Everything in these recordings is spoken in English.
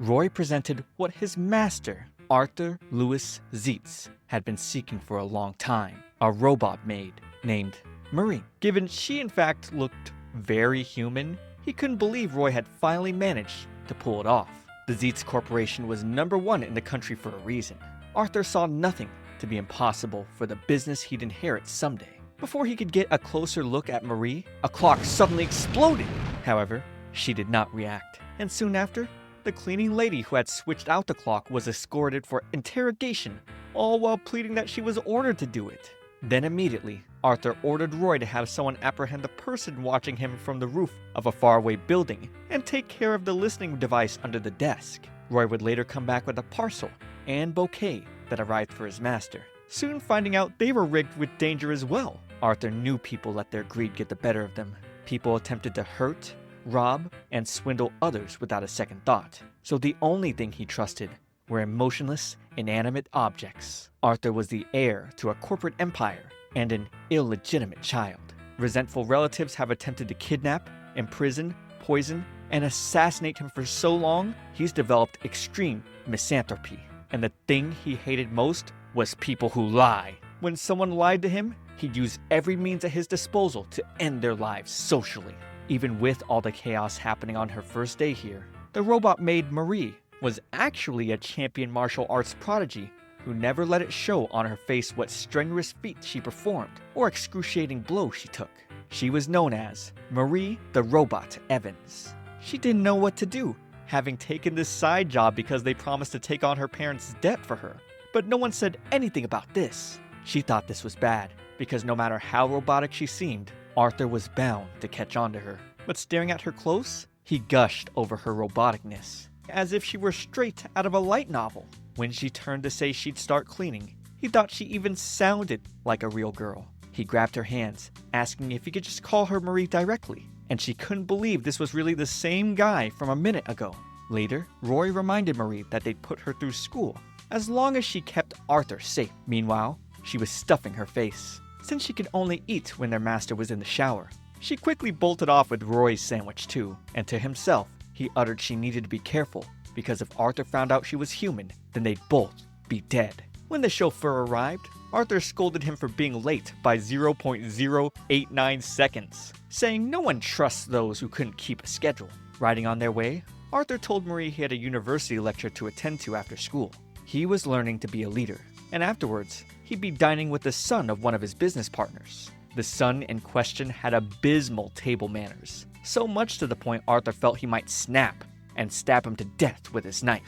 Roy presented what his master, Arthur Louis Zietz, had been seeking for a long time, a robot maid named Marie. Given she in fact looked very human, he couldn't believe Roy had finally managed to pull it off. The Zietz Corporation was #1 in the country for a reason. Arthur saw nothing to be impossible for the business he'd inherit someday. Before he could get a closer look at Marie, a clock suddenly exploded. However, she did not react, and soon after, the cleaning lady who had switched out the clock was escorted for interrogation, all while pleading that she was ordered to do it. Then immediately, Arthur ordered Roy to have someone apprehend the person watching him from the roof of a faraway building and take care of the listening device under the desk. Roy would later come back with a parcel and bouquet that arrived for his master, soon finding out they were rigged with danger as well. Arthur knew people let their greed get the better of them. People attempted to hurt, rob, and swindle others without a second thought. So the only thing he trusted were emotionless, inanimate objects. Arthur was the heir to a corporate empire and an illegitimate child. Resentful relatives have attempted to kidnap, imprison, poison, and assassinate him for so long, he's developed extreme misanthropy. And the thing he hated most was people who lie. When someone lied to him, he'd use every means at his disposal to end their lives socially. Even with all the chaos happening on her first day here, the robot maid Marie was actually a champion martial arts prodigy who never let it show on her face what strenuous feats she performed or excruciating blows she took. She was known as Marie the Robot Evans. She didn't know what to do, having taken this side job because they promised to take on her parents' debt for her. But no one said anything about this. She thought this was bad, because no matter how robotic she seemed, Arthur was bound to catch on to her. But staring at her close, he gushed over her roboticness, as if she were straight out of a light novel. When she turned to say she'd start cleaning, he thought she even sounded like a real girl. He grabbed her hands, asking if he could just call her Marie directly, and she couldn't believe this was really the same guy from a minute ago. Later, Roy reminded Marie that they'd put her through school, as long as she kept Arthur safe. Meanwhile, she was stuffing her face, since she could only eat when their master was in the shower. She quickly bolted off with Roy's sandwich too, and to himself, he uttered she needed to be careful, because if Arthur found out she was human, then they'd both be dead. When the chauffeur arrived, Arthur scolded him for being late by 0.089 seconds, saying no one trusts those who couldn't keep a schedule. Riding on their way, Arthur told Marie he had a university lecture to attend to after school. He was learning to be a leader, and afterwards, he'd be dining with the son of one of his business partners. The son in question had abysmal table manners, so much to the point Arthur felt he might snap and stab him to death with his knife.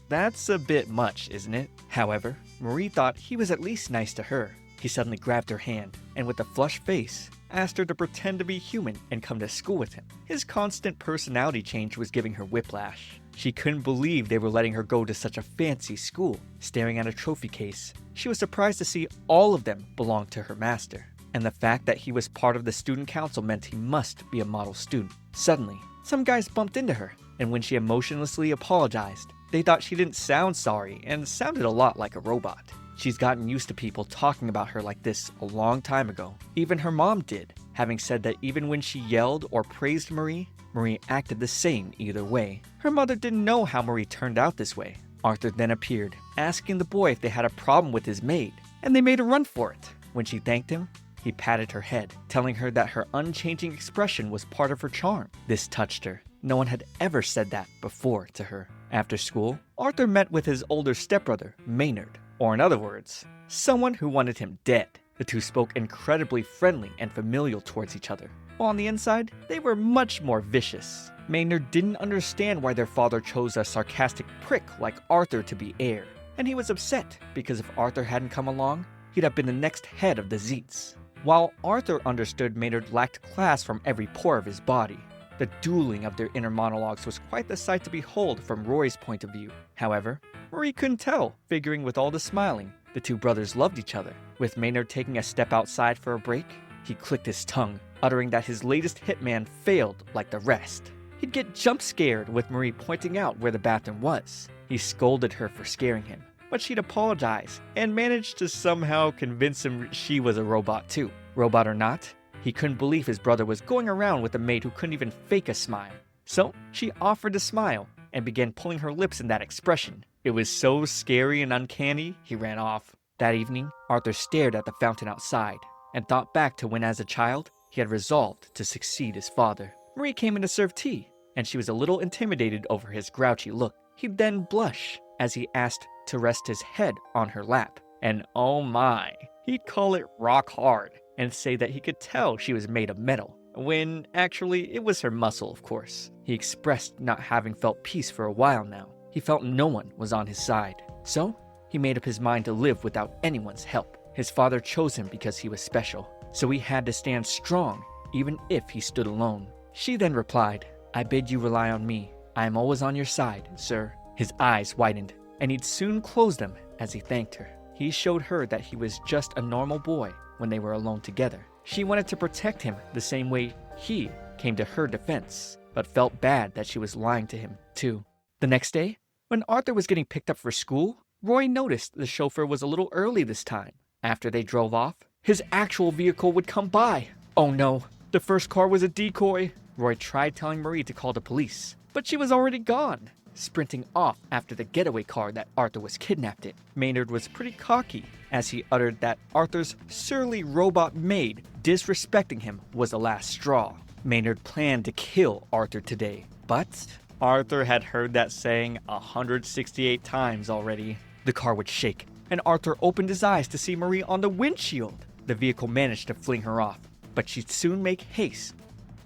That's a bit much, isn't it? However, Marie thought he was at least nice to her. He suddenly grabbed her hand, and with a flushed face, asked her to pretend to be human and come to school with him. His constant personality change was giving her whiplash. She couldn't believe they were letting her go to such a fancy school. Staring at a trophy case, she was surprised to see all of them belonged to her master. And the fact that he was part of the student council meant he must be a model student. Suddenly, some guys bumped into her, and when she emotionlessly apologized, they thought she didn't sound sorry and sounded a lot like a robot. She's gotten used to people talking about her like this a long time ago. Even her mom did, having said that even when she yelled or praised Marie, Marie acted the same either way. Her mother didn't know how Marie turned out this way. Arthur then appeared, asking the boy if they had a problem with his maid, and they made a run for it. When she thanked him, he patted her head, telling her that her unchanging expression was part of her charm. This touched her. No one had ever said that before to her. After school, Arthur met with his older stepbrother, Maynard, or in other words, someone who wanted him dead. The two spoke incredibly friendly and familial towards each other, while on the inside, they were much more vicious. Maynard didn't understand why their father chose a sarcastic prick like Arthur to be heir, and he was upset because if Arthur hadn't come along, he'd have been the next head of the Zietz. While Arthur understood Maynard lacked class from every pore of his body, the dueling of their inner monologues was quite the sight to behold from Roy's point of view. However, Marie couldn't tell, figuring with all the smiling, the two brothers loved each other. With Maynard taking a step outside for a break, he clicked his tongue, uttering that his latest hitman failed like the rest. He'd get jump scared with Marie pointing out where the bathroom was. He scolded her for scaring him, but she'd apologize and managed to somehow convince him she was a robot too. Robot or not, he couldn't believe his brother was going around with a maid who couldn't even fake a smile. So she offered to smile, and began pulling her lips in that expression. It was so scary and uncanny, he ran off. That evening, Arthur stared at the fountain outside and thought back to when as a child, he had resolved to succeed his father. Marie came in to serve tea, and she was a little intimidated over his grouchy look. He'd then blush as he asked to rest his head on her lap. And oh my, he'd call it rock hard and say that he could tell she was made of metal, when actually it was her muscle, of course. He expressed not having felt peace for a while now. He felt no one was on his side. So, he made up his mind to live without anyone's help. His father chose him because he was special, so he had to stand strong even if he stood alone. She then replied, "I bid you rely on me. I am always on your side, sir." His eyes widened, and he'd soon close them as he thanked her. He showed her that he was just a normal boy when they were alone together. She wanted to protect him the same way he came to her defense, but felt bad that she was lying to him too. The next day, when Arthur was getting picked up for school, Roy noticed the chauffeur was a little early this time. After they drove off, his actual vehicle would come by. Oh no, the first car was a decoy. Roy tried telling Marie to call the police, but she was already gone, sprinting off after the getaway car that Arthur was kidnapped in. Maynard was pretty cocky as he uttered that Arthur's surly robot maid disrespecting him was the last straw. Maynard planned to kill Arthur today, but Arthur had heard that saying 168 times already. The car would shake, and Arthur opened his eyes to see Marie on the windshield. The vehicle managed to fling her off, but she'd soon make haste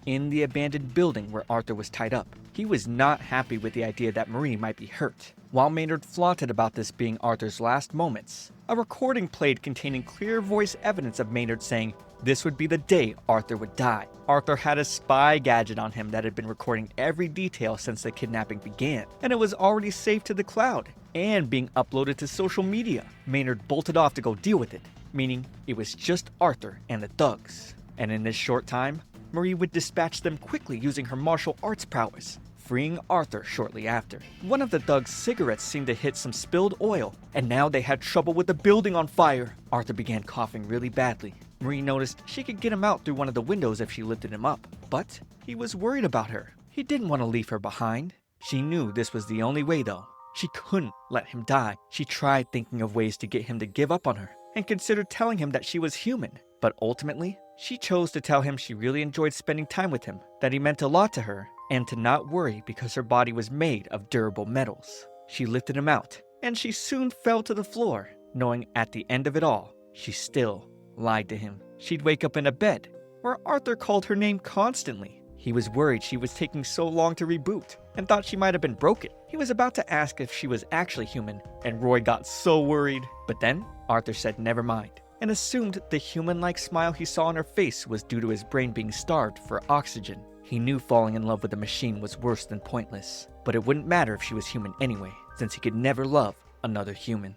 in the abandoned building where Arthur was tied up. He was not happy with the idea that Marie might be hurt. While Maynard flaunted about this being Arthur's last moments, a recording played containing clear voice evidence of Maynard saying this would be the day Arthur would die. Arthur had a spy gadget on him that had been recording every detail since the kidnapping began, and it was already saved to the cloud and being uploaded to social media. Maynard bolted off to go deal with it, meaning it was just Arthur and the thugs. And in this short time, Marie would dispatch them quickly using her martial arts prowess, freeing Arthur shortly after. One of the thugs' cigarettes seemed to hit some spilled oil, and now they had trouble with the building on fire. Arthur began coughing really badly. Marie noticed she could get him out through one of the windows if she lifted him up, but he was worried about her. He didn't want to leave her behind. She knew this was the only way though. She couldn't let him die. She tried thinking of ways to get him to give up on her, and considered telling him that she was human, but ultimately, she chose to tell him she really enjoyed spending time with him, that he meant a lot to her, and to not worry because her body was made of durable metals. She lifted him out, and she soon fell to the floor, knowing at the end of it all, she still lied to him. She'd wake up in a bed where Arthur called her name constantly. He was worried she was taking so long to reboot and thought she might have been broken. He was about to ask if she was actually human, and Roy got so worried. But then Arthur said never mind, and assumed the human-like smile he saw on her face was due to his brain being starved for oxygen. He knew falling in love with a machine was worse than pointless, but it wouldn't matter if she was human anyway, since he could never love another human.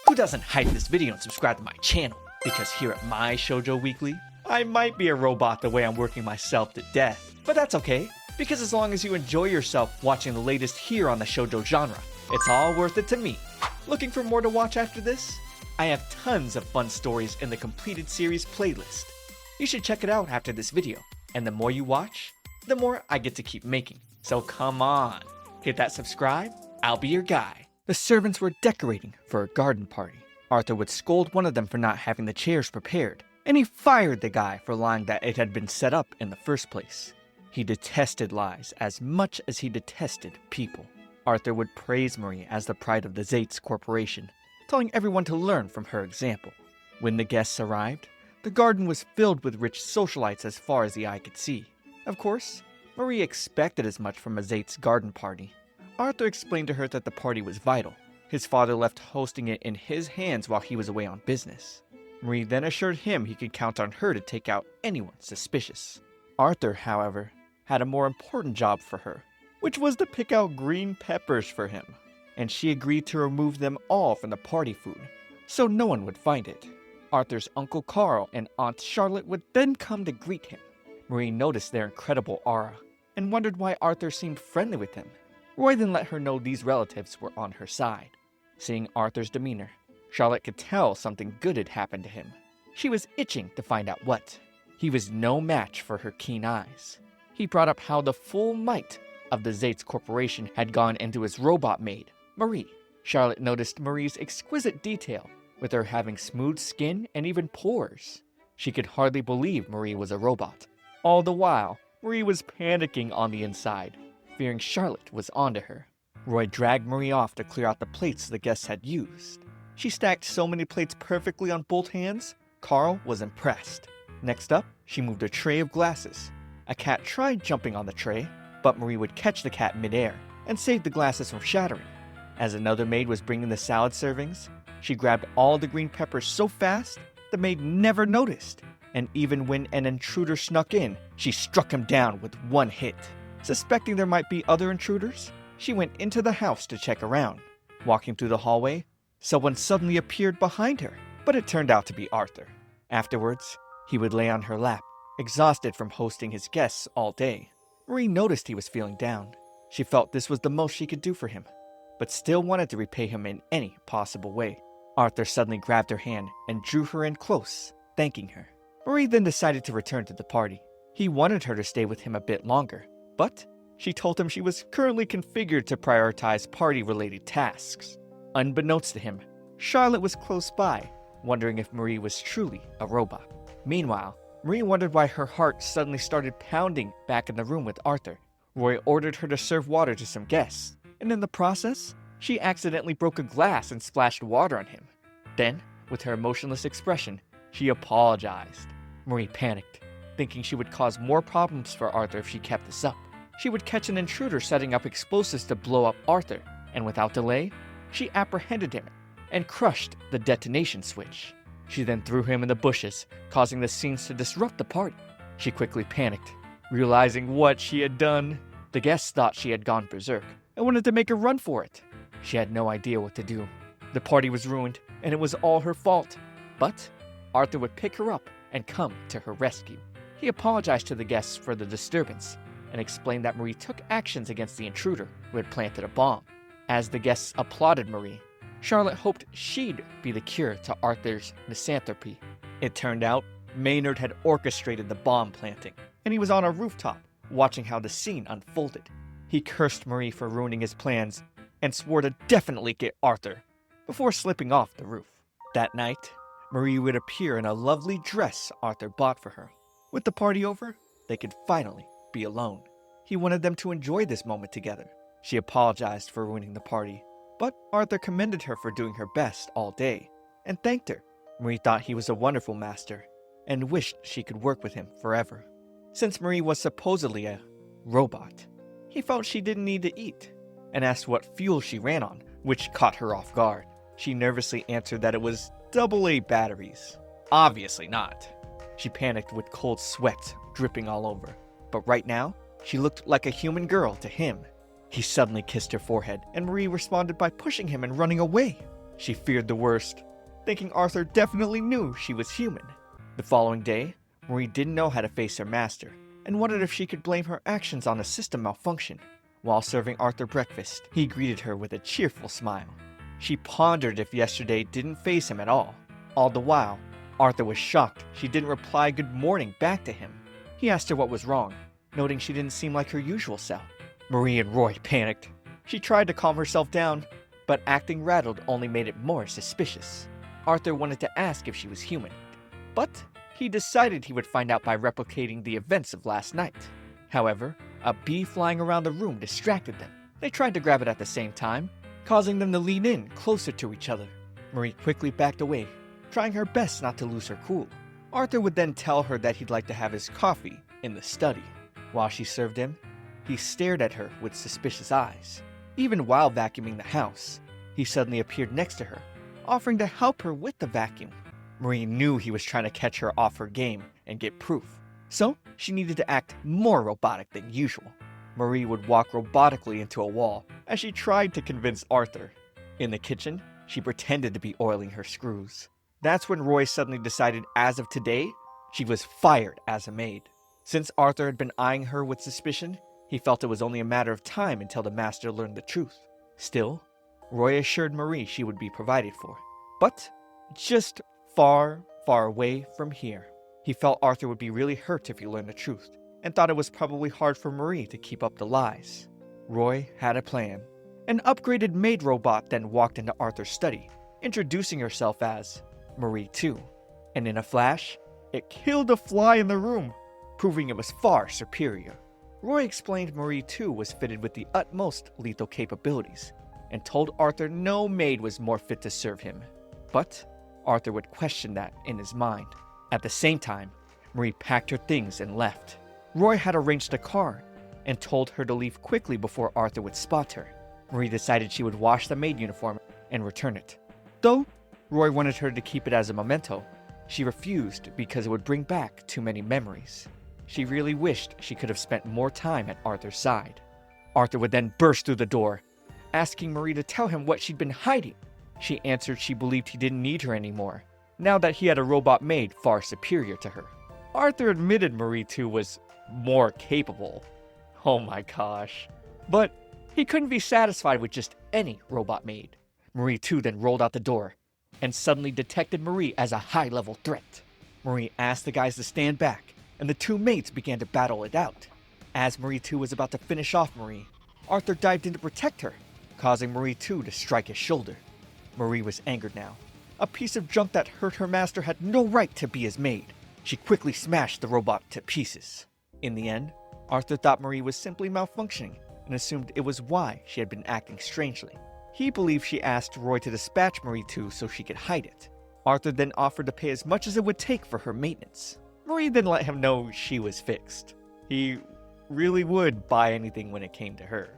Who doesn't hype this video and subscribe to my channel? Because here at my Shoujo Weekly, I might be a robot the way I'm working myself to death, but that's okay, because as long as you enjoy yourself watching the latest here on the shoujo genre, it's all worth it to me. Looking for more to watch after this? I have tons of fun stories in the completed series playlist. You should check it out after this video, and the more you watch, the more I get to keep making. So come on, hit that subscribe, I'll be your guy. The servants were decorating for a garden party. Arthur would scold one of them for not having the chairs prepared, and he fired the guy for lying that it had been set up in the first place. He detested lies as much as he detested people. Arthur would praise Marie as the pride of the Zates Corporation, telling everyone to learn from her example. When the guests arrived, the garden was filled with rich socialites as far as the eye could see. Of course, Marie expected as much from a Zates garden party. Arthur explained to her that the party was vital. His father left hosting it in his hands while he was away on business. Marie then assured him he could count on her to take out anyone suspicious. Arthur, however, had a more important job for her, which was to pick out green peppers for him, and she agreed to remove them all from the party food, so no one would find it. Arthur's Uncle Carl and Aunt Charlotte would then come to greet him. Marie noticed their incredible aura, and wondered why Arthur seemed friendly with him. Roy then let her know these relatives were on her side. Seeing Arthur's demeanor, Charlotte could tell something good had happened to him. She was itching to find out what. He was no match for her keen eyes. He brought up how the full might of the Zates Corporation had gone into his robot maid, Marie. Charlotte noticed Marie's exquisite detail, with her having smooth skin and even pores. She could hardly believe Marie was a robot. All the while, Marie was panicking on the inside, fearing Charlotte was onto her. Roy dragged Marie off to clear out the plates the guests had used. She stacked so many plates perfectly on both hands, Carl was impressed. Next up, she moved a tray of glasses. A cat tried jumping on the tray, but Marie would catch the cat midair and save the glasses from shattering. As another maid was bringing the salad servings, she grabbed all the green peppers so fast, the maid never noticed. And even when an intruder snuck in, she struck him down with one hit. Suspecting there might be other intruders, she went into the house to check around. Walking through the hallway, someone suddenly appeared behind her, but it turned out to be Arthur. Afterwards, he would lay on her lap, exhausted from hosting his guests all day. Marie noticed he was feeling down. She felt this was the most she could do for him, but still wanted to repay him in any possible way. Arthur suddenly grabbed her hand and drew her in close, thanking her. Marie then decided to return to the party. He wanted her to stay with him a bit longer, but she told him she was currently configured to prioritize party-related tasks. Unbeknownst to him, Charlotte was close by, wondering if Marie was truly a robot. Meanwhile, Marie wondered why her heart suddenly started pounding back in the room with Arthur. Roy ordered her to serve water to some guests, and in the process, she accidentally broke a glass and splashed water on him. Then, with her emotionless expression, she apologized. Marie panicked, thinking she would cause more problems for Arthur if she kept this up. She would catch an intruder setting up explosives to blow up Arthur, and without delay, she apprehended him and crushed the detonation switch. She then threw him in the bushes, causing the scenes to disrupt the party. She quickly panicked, realizing what she had done. The guests thought she had gone berserk and wanted to make a run for it. She had no idea what to do. The party was ruined, and it was all her fault. But Arthur would pick her up and come to her rescue. He apologized to the guests for the disturbance and explained that Marie took actions against the intruder who had planted a bomb. As the guests applauded Marie, Charlotte hoped she'd be the cure to Arthur's misanthropy. It turned out Maynard had orchestrated the bomb planting, and he was on a rooftop watching how the scene unfolded. He cursed Marie for ruining his plans and swore to definitely get Arthur before slipping off the roof. That night, Marie would appear in a lovely dress Arthur bought for her. With the party over, they could finally be alone. He wanted them to enjoy this moment together. She apologized for ruining the party, but Arthur commended her for doing her best all day and thanked her. Marie thought he was a wonderful master and wished she could work with him forever. Since Marie was supposedly a robot, he felt she didn't need to eat and asked what fuel she ran on, which caught her off guard. She nervously answered that it was AA batteries. Obviously not. She panicked with cold sweat dripping all over. But right now, she looked like a human girl to him. He suddenly kissed her forehead, and Marie responded by pushing him and running away. She feared the worst, thinking Arthur definitely knew she was human. The following day, Marie didn't know how to face her master, and wondered if she could blame her actions on a system malfunction. While serving Arthur breakfast, he greeted her with a cheerful smile. She pondered if yesterday didn't faze him at all. All the while, Arthur was shocked she didn't reply good morning back to him. He asked her what was wrong, noting she didn't seem like her usual self. Marie and Roy panicked. She tried to calm herself down, but acting rattled only made it more suspicious. Arthur wanted to ask if she was human, but he decided he would find out by replicating the events of last night. However, a bee flying around the room distracted them. They tried to grab it at the same time, causing them to lean in closer to each other. Marie quickly backed away, trying her best not to lose her cool. Arthur would then tell her that he'd like to have his coffee in the study. While she served him, he stared at her with suspicious eyes. Even while vacuuming the house, he suddenly appeared next to her, offering to help her with the vacuum. Marie knew he was trying to catch her off her game and get proof, so she needed to act more robotic than usual. Marie would walk robotically into a wall as she tried to convince Arthur. In the kitchen, she pretended to be oiling her screws. That's when Roy suddenly decided as of today, she was fired as a maid. Since Arthur had been eyeing her with suspicion, he felt it was only a matter of time until the master learned the truth. Still, Roy assured Marie she would be provided for, but just far, far away from here. He felt Arthur would be really hurt if he learned the truth, and thought it was probably hard for Marie to keep up the lies. Roy had a plan. An upgraded maid robot then walked into Arthur's study, introducing herself as Marie 2. And in a flash, it killed a fly in the room, proving it was far superior. Roy explained Marie 2 was fitted with the utmost lethal capabilities, and told Arthur no maid was more fit to serve him. But Arthur would question that in his mind. At the same time, Marie packed her things and left. Roy had arranged a car and told her to leave quickly before Arthur would spot her. Marie decided she would wash the maid uniform and return it. Though Roy wanted her to keep it as a memento, she refused because it would bring back too many memories. She really wished she could have spent more time at Arthur's side. Arthur would then burst through the door, asking Marie to tell him what she'd been hiding. She answered she believed he didn't need her anymore, now that he had a robot maid far superior to her. Arthur admitted Marie 2 was more capable. Oh my gosh. But he couldn't be satisfied with just any robot maid. Marie 2 then rolled out the door and suddenly detected Marie as a high-level threat. Marie asked the guys to stand back, and the two mates began to battle it out. As Marie 2 was about to finish off Marie, Arthur dived in to protect her, causing Marie 2 to strike his shoulder. Marie was angered now. A piece of junk that hurt her master had no right to be his maid. She quickly smashed the robot to pieces. In the end, Arthur thought Marie was simply malfunctioning and assumed it was why she had been acting strangely. He believed she asked Roy to dispatch Marie 2 so she could hide it. Arthur then offered to pay as much as it would take for her maintenance. Marie then let him know she was fixed. He really would buy anything when it came to her.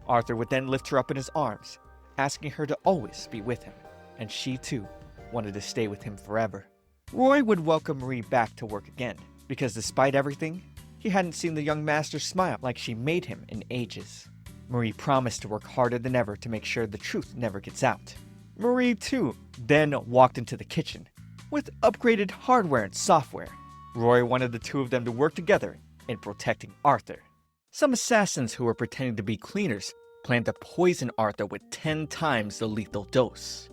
Arthur would then lift her up in his arms, asking her to always be with him, and she too wanted to stay with him forever. Roy would welcome Marie back to work again, because despite everything, he hadn't seen the young master smile like she made him in ages. Marie promised to work harder than ever to make sure the truth never gets out. Marie, too, then walked into the kitchen with upgraded hardware and software. Roy wanted the two of them to work together in protecting Arthur. Some assassins who were pretending to be cleaners planned to poison Arthur with 10 times the lethal dose.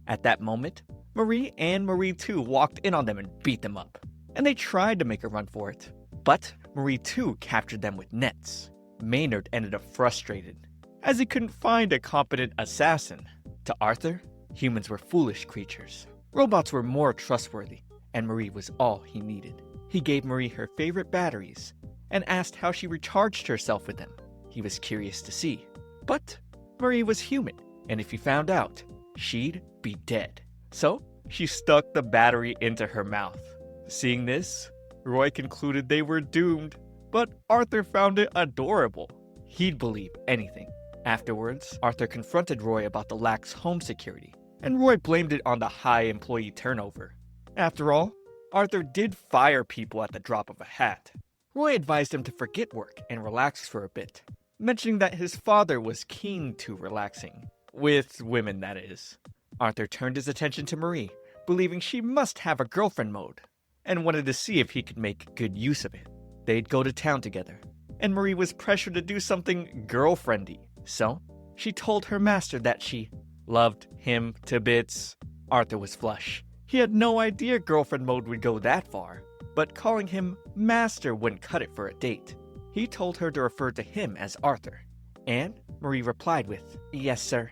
At that moment, Marie and Marie 2 walked in on them and beat them up, and they tried to make a run for it. But Marie 2 captured them with nets. Maynard ended up frustrated, as he couldn't find a competent assassin. To Arthur, humans were foolish creatures. Robots were more trustworthy, and Marie was all he needed. He gave Marie her favorite batteries, and asked how she recharged herself with them. He was curious to see. But Marie was human, and if he found out, she'd be dead. So she stuck the battery into her mouth. Seeing this, Roy concluded they were doomed, but Arthur found it adorable. He'd believe anything. Afterwards, Arthur confronted Roy about the lax home security, and Roy blamed it on the high employee turnover. After all, Arthur did fire people at the drop of a hat. Roy advised him to forget work and relax for a bit, mentioning that his father was keen to relaxing. With women, that is. Arthur turned his attention to Marie, believing she must have a girlfriend mode, and wanted to see if he could make good use of it. They'd go to town together, and Marie was pressured to do something girlfriendy. So, she told her master that she loved him to bits. Arthur was flush. He had no idea girlfriend mode would go that far, but calling him master wouldn't cut it for a date. He told her to refer to him as Arthur, and Marie replied with, "Yes, sir."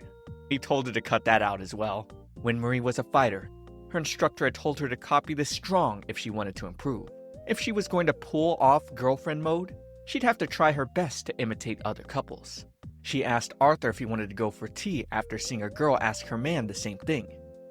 He told her to cut that out as well. When Marie was a fighter, her instructor had told her to copy the strong if she wanted to improve. If she was going to pull off girlfriend mode, she'd have to try her best to imitate other couples. She asked Arthur if he wanted to go for tea after seeing a girl ask her man the same thing.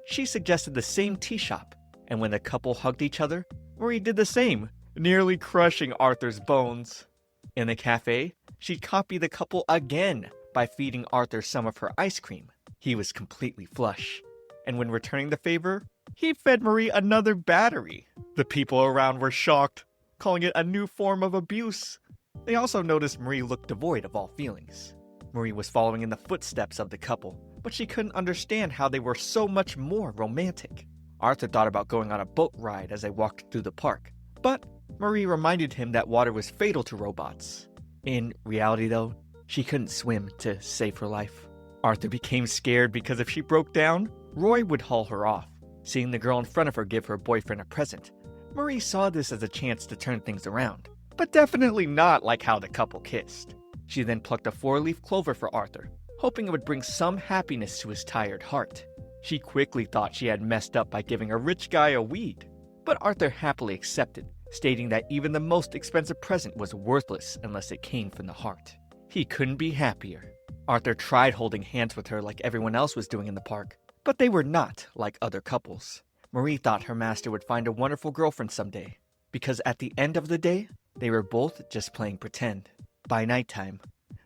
She suggested the same tea shop, and when the couple hugged each other, Marie did the same, nearly crushing Arthur's bones. In the cafe, she copied the couple again by feeding Arthur some of her ice cream. He was completely flush, and when returning the favor, he fed Marie another battery. The people around were shocked, calling it a new form of abuse. They also noticed Marie looked devoid of all feelings. Marie was following in the footsteps of the couple, but she couldn't understand how they were so much more romantic. Arthur thought about going on a boat ride as they walked through the park, but Marie reminded him that water was fatal to robots. In reality, though, she couldn't swim to save her life. Arthur became scared because if she broke down, Roy would haul her off. Seeing the girl in front of her give her boyfriend a present, Marie saw this as a chance to turn things around, but definitely not like how the couple kissed. She then plucked a 4-leaf clover for Arthur, hoping it would bring some happiness to his tired heart. She quickly thought she had messed up by giving a rich guy a weed, but Arthur happily accepted, stating that even the most expensive present was worthless unless it came from the heart. He couldn't be happier. Arthur tried holding hands with her like everyone else was doing in the park, but they were not like other couples. Marie thought her master would find a wonderful girlfriend someday, because at the end of the day, they were both just playing pretend. By nighttime,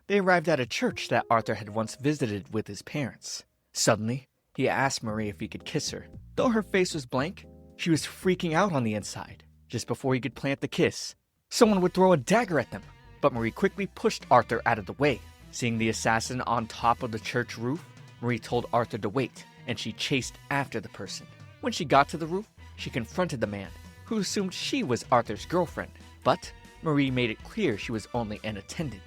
they arrived at a church that Arthur had once visited with his parents. Suddenly, he asked Marie if he could kiss her. Though her face was blank, she was freaking out on the inside. Just before he could plant the kiss, someone would throw a dagger at them, but Marie quickly pushed Arthur out of the way. Seeing the assassin on top of the church roof, Marie told Arthur to wait, and she chased after the person. When she got to the roof, she confronted the man, who assumed she was Arthur's girlfriend, but Marie made it clear she was only an attendant.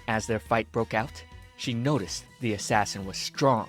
As their fight broke out, she noticed the assassin was strong.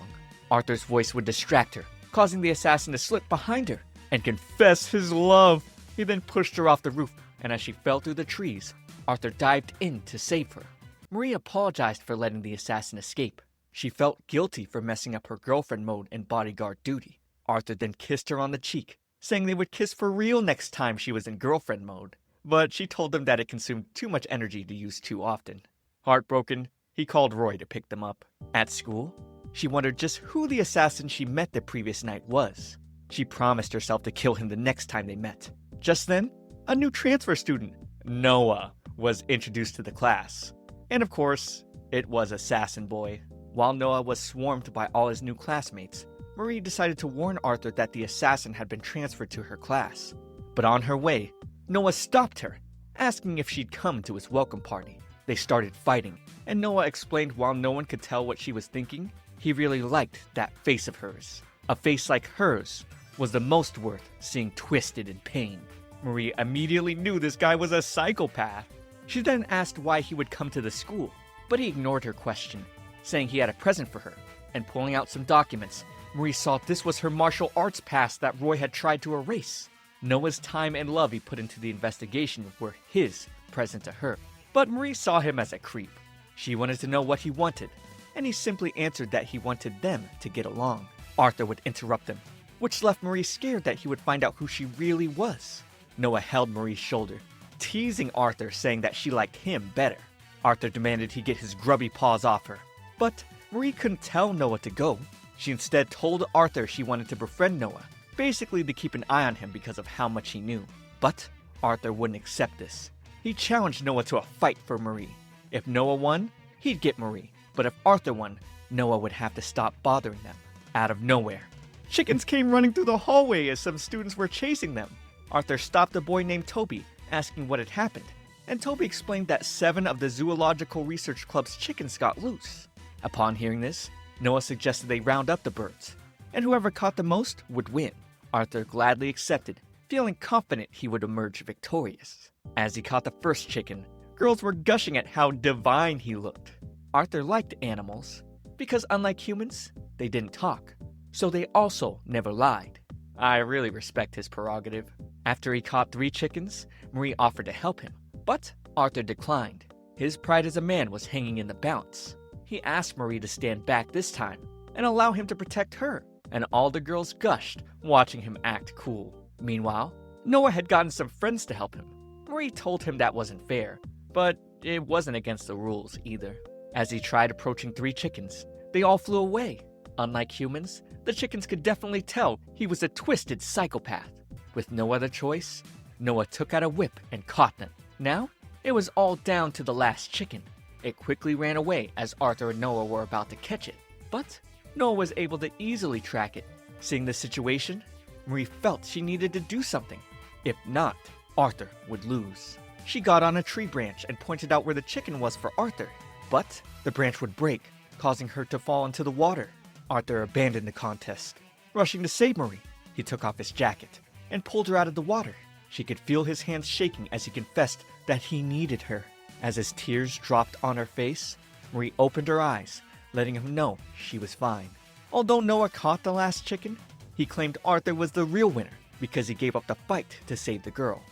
Arthur's voice would distract her, causing the assassin to slip behind her and confess his love. He then pushed her off the roof, and as she fell through the trees, Arthur dived in to save her. Marie apologized for letting the assassin escape. She felt guilty for messing up her girlfriend mode and bodyguard duty. Arthur then kissed her on the cheek, saying they would kiss for real next time she was in girlfriend mode, but she told him that it consumed too much energy to use too often. Heartbroken, he called Roy to pick them up. At school, she wondered just who the assassin she met the previous night was. She promised herself to kill him the next time they met. Just then, a new transfer student, Noah, was introduced to the class. And of course, it was Assassin Boy. While Noah was swarmed by all his new classmates, Marie decided to warn Arthur that the assassin had been transferred to her class. But on her way, Noah stopped her, asking if she'd come to his welcome party. They started fighting, and Noah explained while no one could tell what she was thinking, he really liked that face of hers. A face like hers was the most worth seeing twisted in pain. Marie immediately knew this guy was a psychopath. She then asked why he would come to the school, but he ignored her question, saying he had a present for her, and pulling out some documents, Marie saw this was her martial arts past that Roy had tried to erase. Noah's time and love he put into the investigation were his present to her, but Marie saw him as a creep. She wanted to know what he wanted, and he simply answered that he wanted them to get along. Arthur would interrupt them, which left Marie scared that he would find out who she really was. Noah held Marie's shoulder, teasing Arthur, saying that she liked him better. Arthur demanded he get his grubby paws off her, but Marie couldn't tell Noah to go. She instead told Arthur she wanted to befriend Noah, basically to keep an eye on him because of how much he knew. But Arthur wouldn't accept this. He challenged Noah to a fight for Marie. If Noah won, he'd get Marie, but if Arthur won, Noah would have to stop bothering them. Out of nowhere, chickens came running through the hallway as some students were chasing them. Arthur stopped a boy named Toby, asking what had happened, and Toby explained that 7 of the Zoological Research Club's chickens got loose. Upon hearing this, Noah suggested they round up the birds, and whoever caught the most would win. Arthur gladly accepted, feeling confident he would emerge victorious. As he caught the first chicken, girls were gushing at how divine he looked. Arthur liked animals, because unlike humans, they didn't talk, so they also never lied. I really respect his prerogative. After he caught 3 chickens, Marie offered to help him, but Arthur declined. His pride as a man was hanging in the balance. He asked Marie to stand back this time and allow him to protect her, and all the girls gushed, watching him act cool. Meanwhile, Noah had gotten some friends to help him. Marie told him that wasn't fair, but it wasn't against the rules either. As he tried approaching 3 chickens, they all flew away. Unlike humans, the chickens could definitely tell he was a twisted psychopath. With no other choice, Noah took out a whip and caught them. Now, it was all down to the last chicken. It quickly ran away as Arthur and Noah were about to catch it, but Noah was able to easily track it. Seeing the situation, Marie felt she needed to do something. If not, Arthur would lose. She got on a tree branch and pointed out where the chicken was for Arthur, but the branch would break, causing her to fall into the water. Arthur abandoned the contest, rushing to save Marie. He took off his jacket and pulled her out of the water. She could feel his hands shaking as he confessed that he needed her. As his tears dropped on her face, Marie opened her eyes, letting him know she was fine. Although Noah caught the last chicken, he claimed Arthur was the real winner because he gave up the fight to save the girl.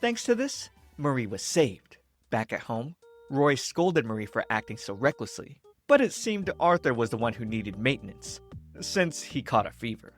Thanks to this, Marie was saved. Back at home, Roy scolded Marie for acting so recklessly, but it seemed Arthur was the one who needed maintenance, since he caught a fever.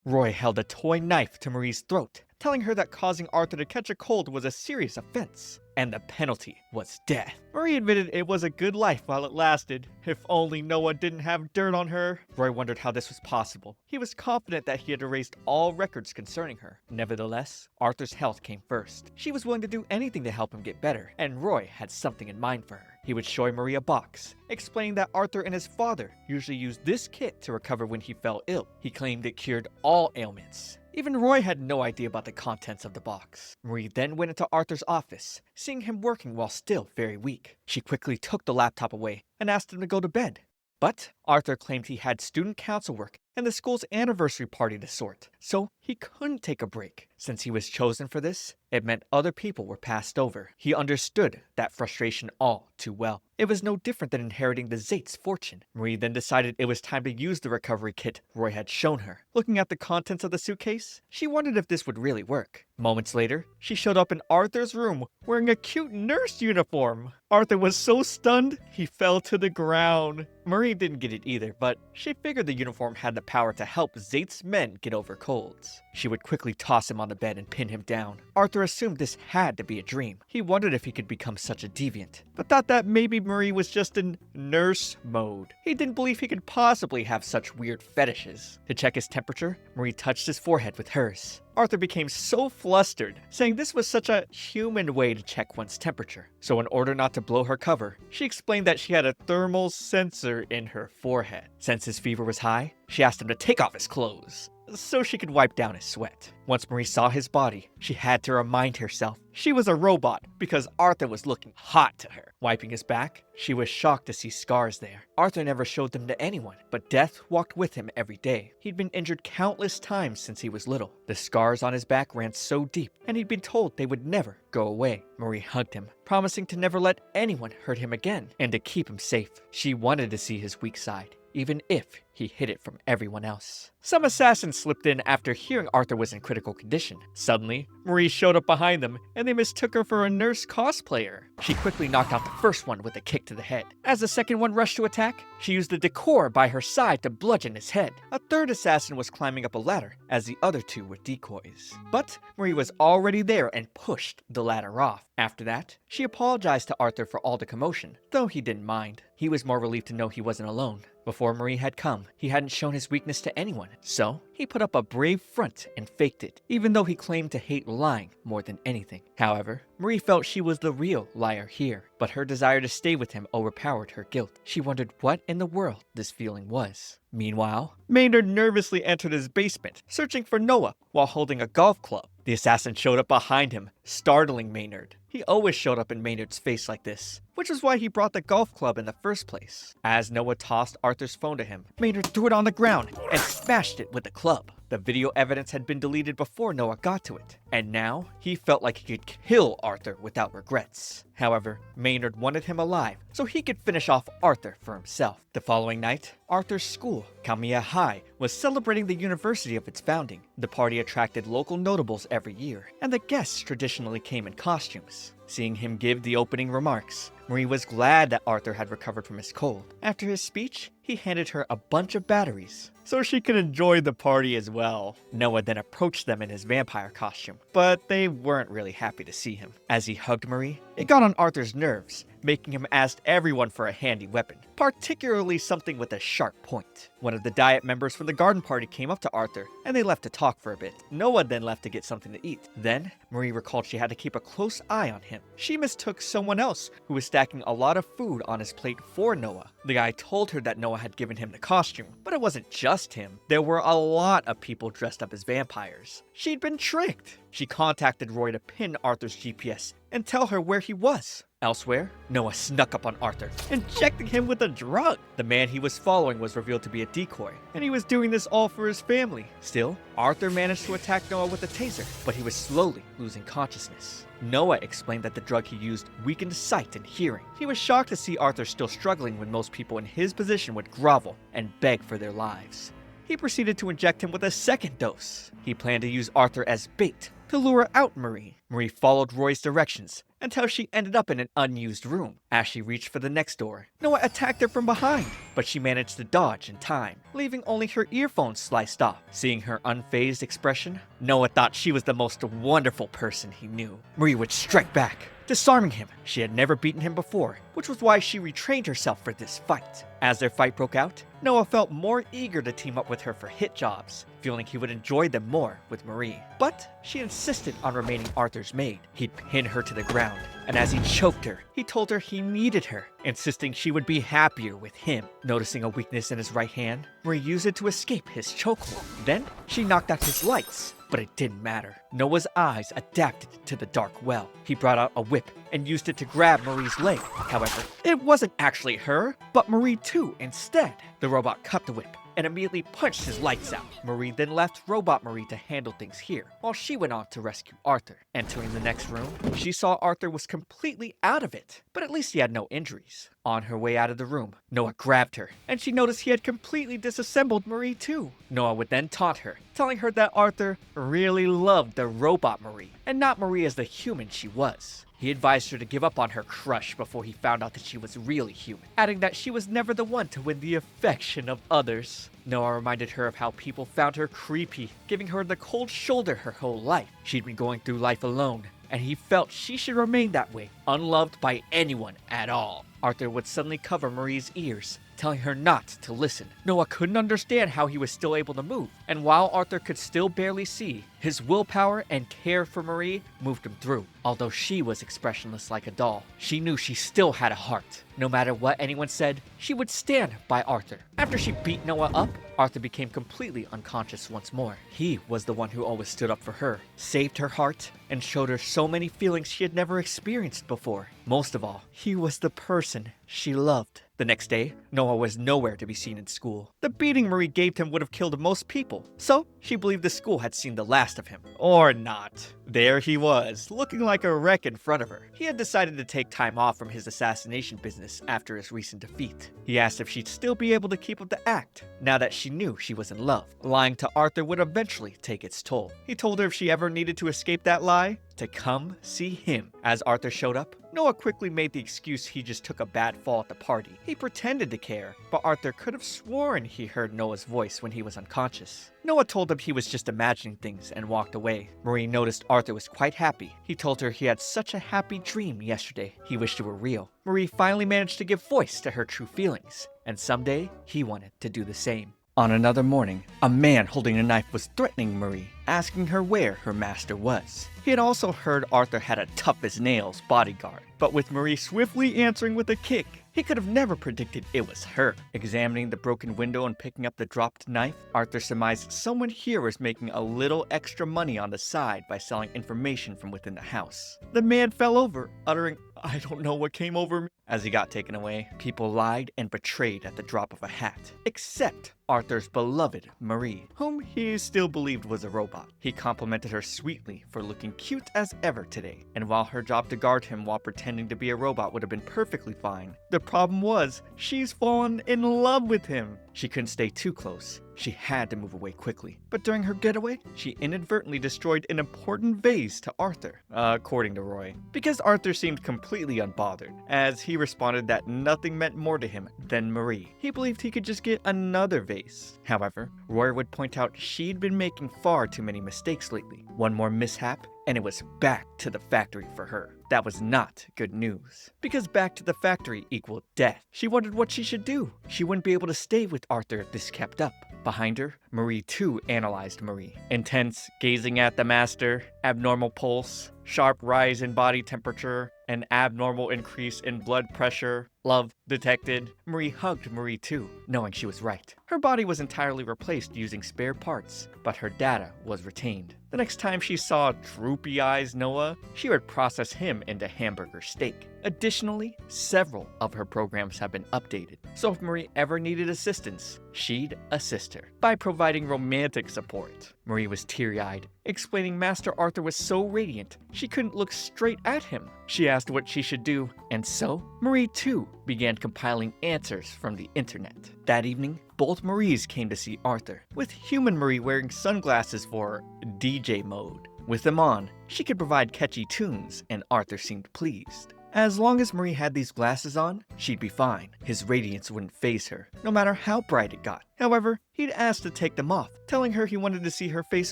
Roy held a toy knife to Marie's throat, telling her that causing Arthur to catch a cold was a serious offense, and the penalty was death. Marie admitted it was a good life while it lasted. If only Noah didn't have dirt on her. Roy wondered how this was possible. He was confident that he had erased all records concerning her. Nevertheless, Arthur's health came first. She was willing to do anything to help him get better, and Roy had something in mind for her. He would show Marie a box, explaining that Arthur and his father usually used this kit to recover when he fell ill. He claimed it cured all ailments. Even Roy had no idea about the contents of the box. Marie then went into Arthur's office, seeing him working while still very weak. She quickly took the laptop away and asked him to go to bed. But Arthur claimed he had student council work and the school's anniversary party to sort, so he couldn't take a break. Since he was chosen for this, it meant other people were passed over. He understood that frustration all too well. It was no different than inheriting the Zates' fortune. Marie then decided it was time to use the recovery kit Roy had shown her. Looking at the contents of the suitcase, she wondered if this would really work. Moments later, she showed up in Arthur's room wearing a cute nurse uniform. Arthur was so stunned, he fell to the ground. Marie didn't get it either, but she figured the uniform had the power to help Zate's men get over colds. She would quickly toss him on the bed and pin him down. Arthur assumed this had to be a dream. He wondered if he could become such a deviant, but thought that maybe Marie was just in nurse mode. He didn't believe he could possibly have such weird fetishes. To check his temperature, Marie touched his forehead with hers. Arthur became so flustered, saying this was such a human way to check one's temperature. So in order not to blow her cover, she explained that she had a thermal sensor in her forehead. Since his fever was high, she asked him to take off his clothes so she could wipe down his sweat. Once Marie saw his body, she had to remind herself she was a robot because Arthur was looking hot to her. Wiping his back, she was shocked to see scars there. Arthur never showed them to anyone, but death walked with him every day. He'd been injured countless times since he was little. The scars on his back ran so deep, and he'd been told they would never go away. Marie hugged him, promising to never let anyone hurt him again and to keep him safe. She wanted to see his weak side, even if he hid it from everyone else. Some assassins slipped in after hearing Arthur was in critical condition. Suddenly, Marie showed up behind them, and they mistook her for a nurse cosplayer. She quickly knocked out the first one with a kick to the head. As the second one rushed to attack, she used the decor by her side to bludgeon his head. A third assassin was climbing up a ladder, as the other two were decoys. But Marie was already there and pushed the ladder off. After that, she apologized to Arthur for all the commotion, though he didn't mind. He was more relieved to know he wasn't alone. Before Marie had come, he hadn't shown his weakness to anyone, so he put up a brave front and faked it, even though he claimed to hate lying more than anything. However, Marie felt she was the real liar here, but her desire to stay with him overpowered her guilt. She wondered what in the world this feeling was. Meanwhile, Maynard nervously entered his basement, searching for Noah while holding a golf club. The assassin showed up behind him, startling Maynard. He always showed up in Maynard's face like this, which is why he brought the golf club in the first place. As Noah tossed Arthur's phone to him, Maynard threw it on the ground and smashed it with the club. The video evidence had been deleted before Noah got to it, and now he felt like he could kill Arthur without regrets. However, Maynard wanted him alive so he could finish off Arthur for himself. The following night, Arthur's school, Kamiya High, was celebrating the university of its founding. The party attracted local notables every year, and the guests traditionally came in costumes. Seeing him give the opening remarks, Marie was glad that Arthur had recovered from his cold. After his speech, he handed her a bunch of batteries so she could enjoy the party as well. Noah then approached them in his vampire costume, but they weren't really happy to see him. As he hugged Marie, it got on Arthur's nerves, making him ask everyone for a handy weapon, particularly something with a sharp point. One of the diet members from the garden party came up to Arthur, and they left to talk for a bit. Noah then left to get something to eat. Then, Marie recalled she had to keep a close eye on him. She mistook someone else who was stacking a lot of food on his plate for Noah. The guy told her that Noah had given him the costume, but it wasn't just him. There were a lot of people dressed up as vampires. She'd been tricked. She contacted Roy to pin Arthur's GPS and tell her where he was. Elsewhere, Noah snuck up on Arthur, injecting him with a drug. The man he was following was revealed to be a decoy, and he was doing this all for his family. Still, Arthur managed to attack Noah with a taser, but he was slowly losing consciousness. Noah explained that the drug he used weakened sight and hearing. He was shocked to see Arthur still struggling when most people in his position would grovel and beg for their lives. He proceeded to inject him with a second dose. He planned to use Arthur as bait to lure out Marie. Marie followed Roy's directions until she ended up in an unused room. As she reached for the next door, Noah attacked her from behind, but she managed to dodge in time, leaving only her earphones sliced off. Seeing her unfazed expression, Noah thought she was the most wonderful person he knew. Marie would strike back, disarming him. She had never beaten him before, which was why she retrained herself for this fight. As their fight broke out, Noah felt more eager to team up with her for hit jobs, feeling he would enjoy them more with Marie. But she insisted on remaining Arthur's maid. He'd pin her to the ground, and as he choked her, he told her he needed her, insisting she would be happier with him. Noticing a weakness in his right hand, Marie used it to escape his chokehold. Then she knocked out his lights, but it didn't matter. Noah's eyes adapted to the dark well. He brought out a whip and used it to grab Marie's leg. However, it wasn't actually her, but Marie too instead. The robot cut the whip and immediately punched his lights out. Marie then left Robot Marie to handle things here, while she went on to rescue Arthur. Entering the next room, she saw Arthur was completely out of it, but at least he had no injuries. On her way out of the room, Noah grabbed her, and she noticed he had completely disassembled Marie too. Noah would then taunt her, telling her that Arthur really loved the Robot Marie, and not Marie as the human she was. He advised her to give up on her crush before he found out that she was really human, adding that she was never the one to win the affection of others. Noah reminded her of how people found her creepy, giving her the cold shoulder her whole life. She'd been going through life alone, and he felt she should remain that way, unloved by anyone at all. Arthur would suddenly cover Marie's ears, telling her not to listen. Noah couldn't understand how he was still able to move, and while Arthur could still barely see, his willpower and care for Marie moved him through. Although she was expressionless like a doll, she knew she still had a heart. No matter what anyone said, she would stand by Arthur. After she beat Noah up, Arthur became completely unconscious once more. He was the one who always stood up for her, saved her heart, and showed her so many feelings she had never experienced before. Most of all, he was the person she loved. The next day, Noah was nowhere to be seen in school. The beating Marie gave him would have killed most people, so she believed the school had seen the last of him. Or not. There he was, looking like a wreck in front of her. He had decided to take time off from his assassination business after his recent defeat. He asked if she'd still be able to keep up the act, now that she knew she was in love. Lying to Arthur would eventually take its toll. He told her if she ever needed to escape that lie, to come see him. As Arthur showed up, Noah quickly made the excuse he just took a bad fall at the party. He pretended to care, but Arthur could have sworn he heard Noah's voice when he was unconscious. Noah told him he was just imagining things and walked away. Marie noticed Arthur was quite happy. He told her he had such a happy dream yesterday. He wished it were real. Marie finally managed to give voice to her true feelings, and someday he wanted to do the same. On another morning, a man holding a knife was threatening Marie, asking her where her master was. He had also heard Arthur had a tough-as-nails bodyguard, but with Marie swiftly answering with a kick, he could have never predicted it was her. Examining the broken window and picking up the dropped knife, Arthur surmised someone here was making a little extra money on the side by selling information from within the house. The man fell over, uttering, "I don't know what came over me," as he got taken away. People lied and betrayed at the drop of a hat, except Arthur's beloved Marie, whom he still believed was a robot. He complimented her sweetly for looking cute as ever today, and while her job to guard him while pretending to be a robot would have been perfectly fine, the problem was she's fallen in love with him. She couldn't stay too close. She had to move away quickly. But during her getaway, she inadvertently destroyed an important vase to Arthur, according to Roy, because Arthur seemed completely unbothered, as he responded that nothing meant more to him than Marie. He believed he could just get another vase. However, Roy would point out she'd been making far too many mistakes lately. One more mishap, and it was back to the factory for her. That was not good news, because back to the factory equaled death. She wondered what she should do. She wouldn't be able to stay with Arthur if this kept up. Behind her, Marie too analyzed Marie. Intense gazing at the master, abnormal pulse, sharp rise in body temperature, an abnormal increase in blood pressure. Love detected. Marie hugged Marie too, knowing she was right. Her body was entirely replaced using spare parts, but her data was retained. The next time she saw droopy eyes Noah, she would process him into hamburger steak. Additionally, several of her programs have been updated, so if Marie ever needed assistance, she'd assist her by providing romantic support. Marie was teary-eyed, explaining Master Arthur was so radiant she couldn't look straight at him. She asked what she should do, and so Marie too began compiling answers from the internet. That evening, both Maries came to see Arthur, with human Marie wearing sunglasses for DJ mode. With them on, she could provide catchy tunes, and Arthur seemed pleased. As long as Marie had these glasses on, she'd be fine. His radiance wouldn't faze her, no matter how bright it got. However, he'd asked to take them off, telling her he wanted to see her face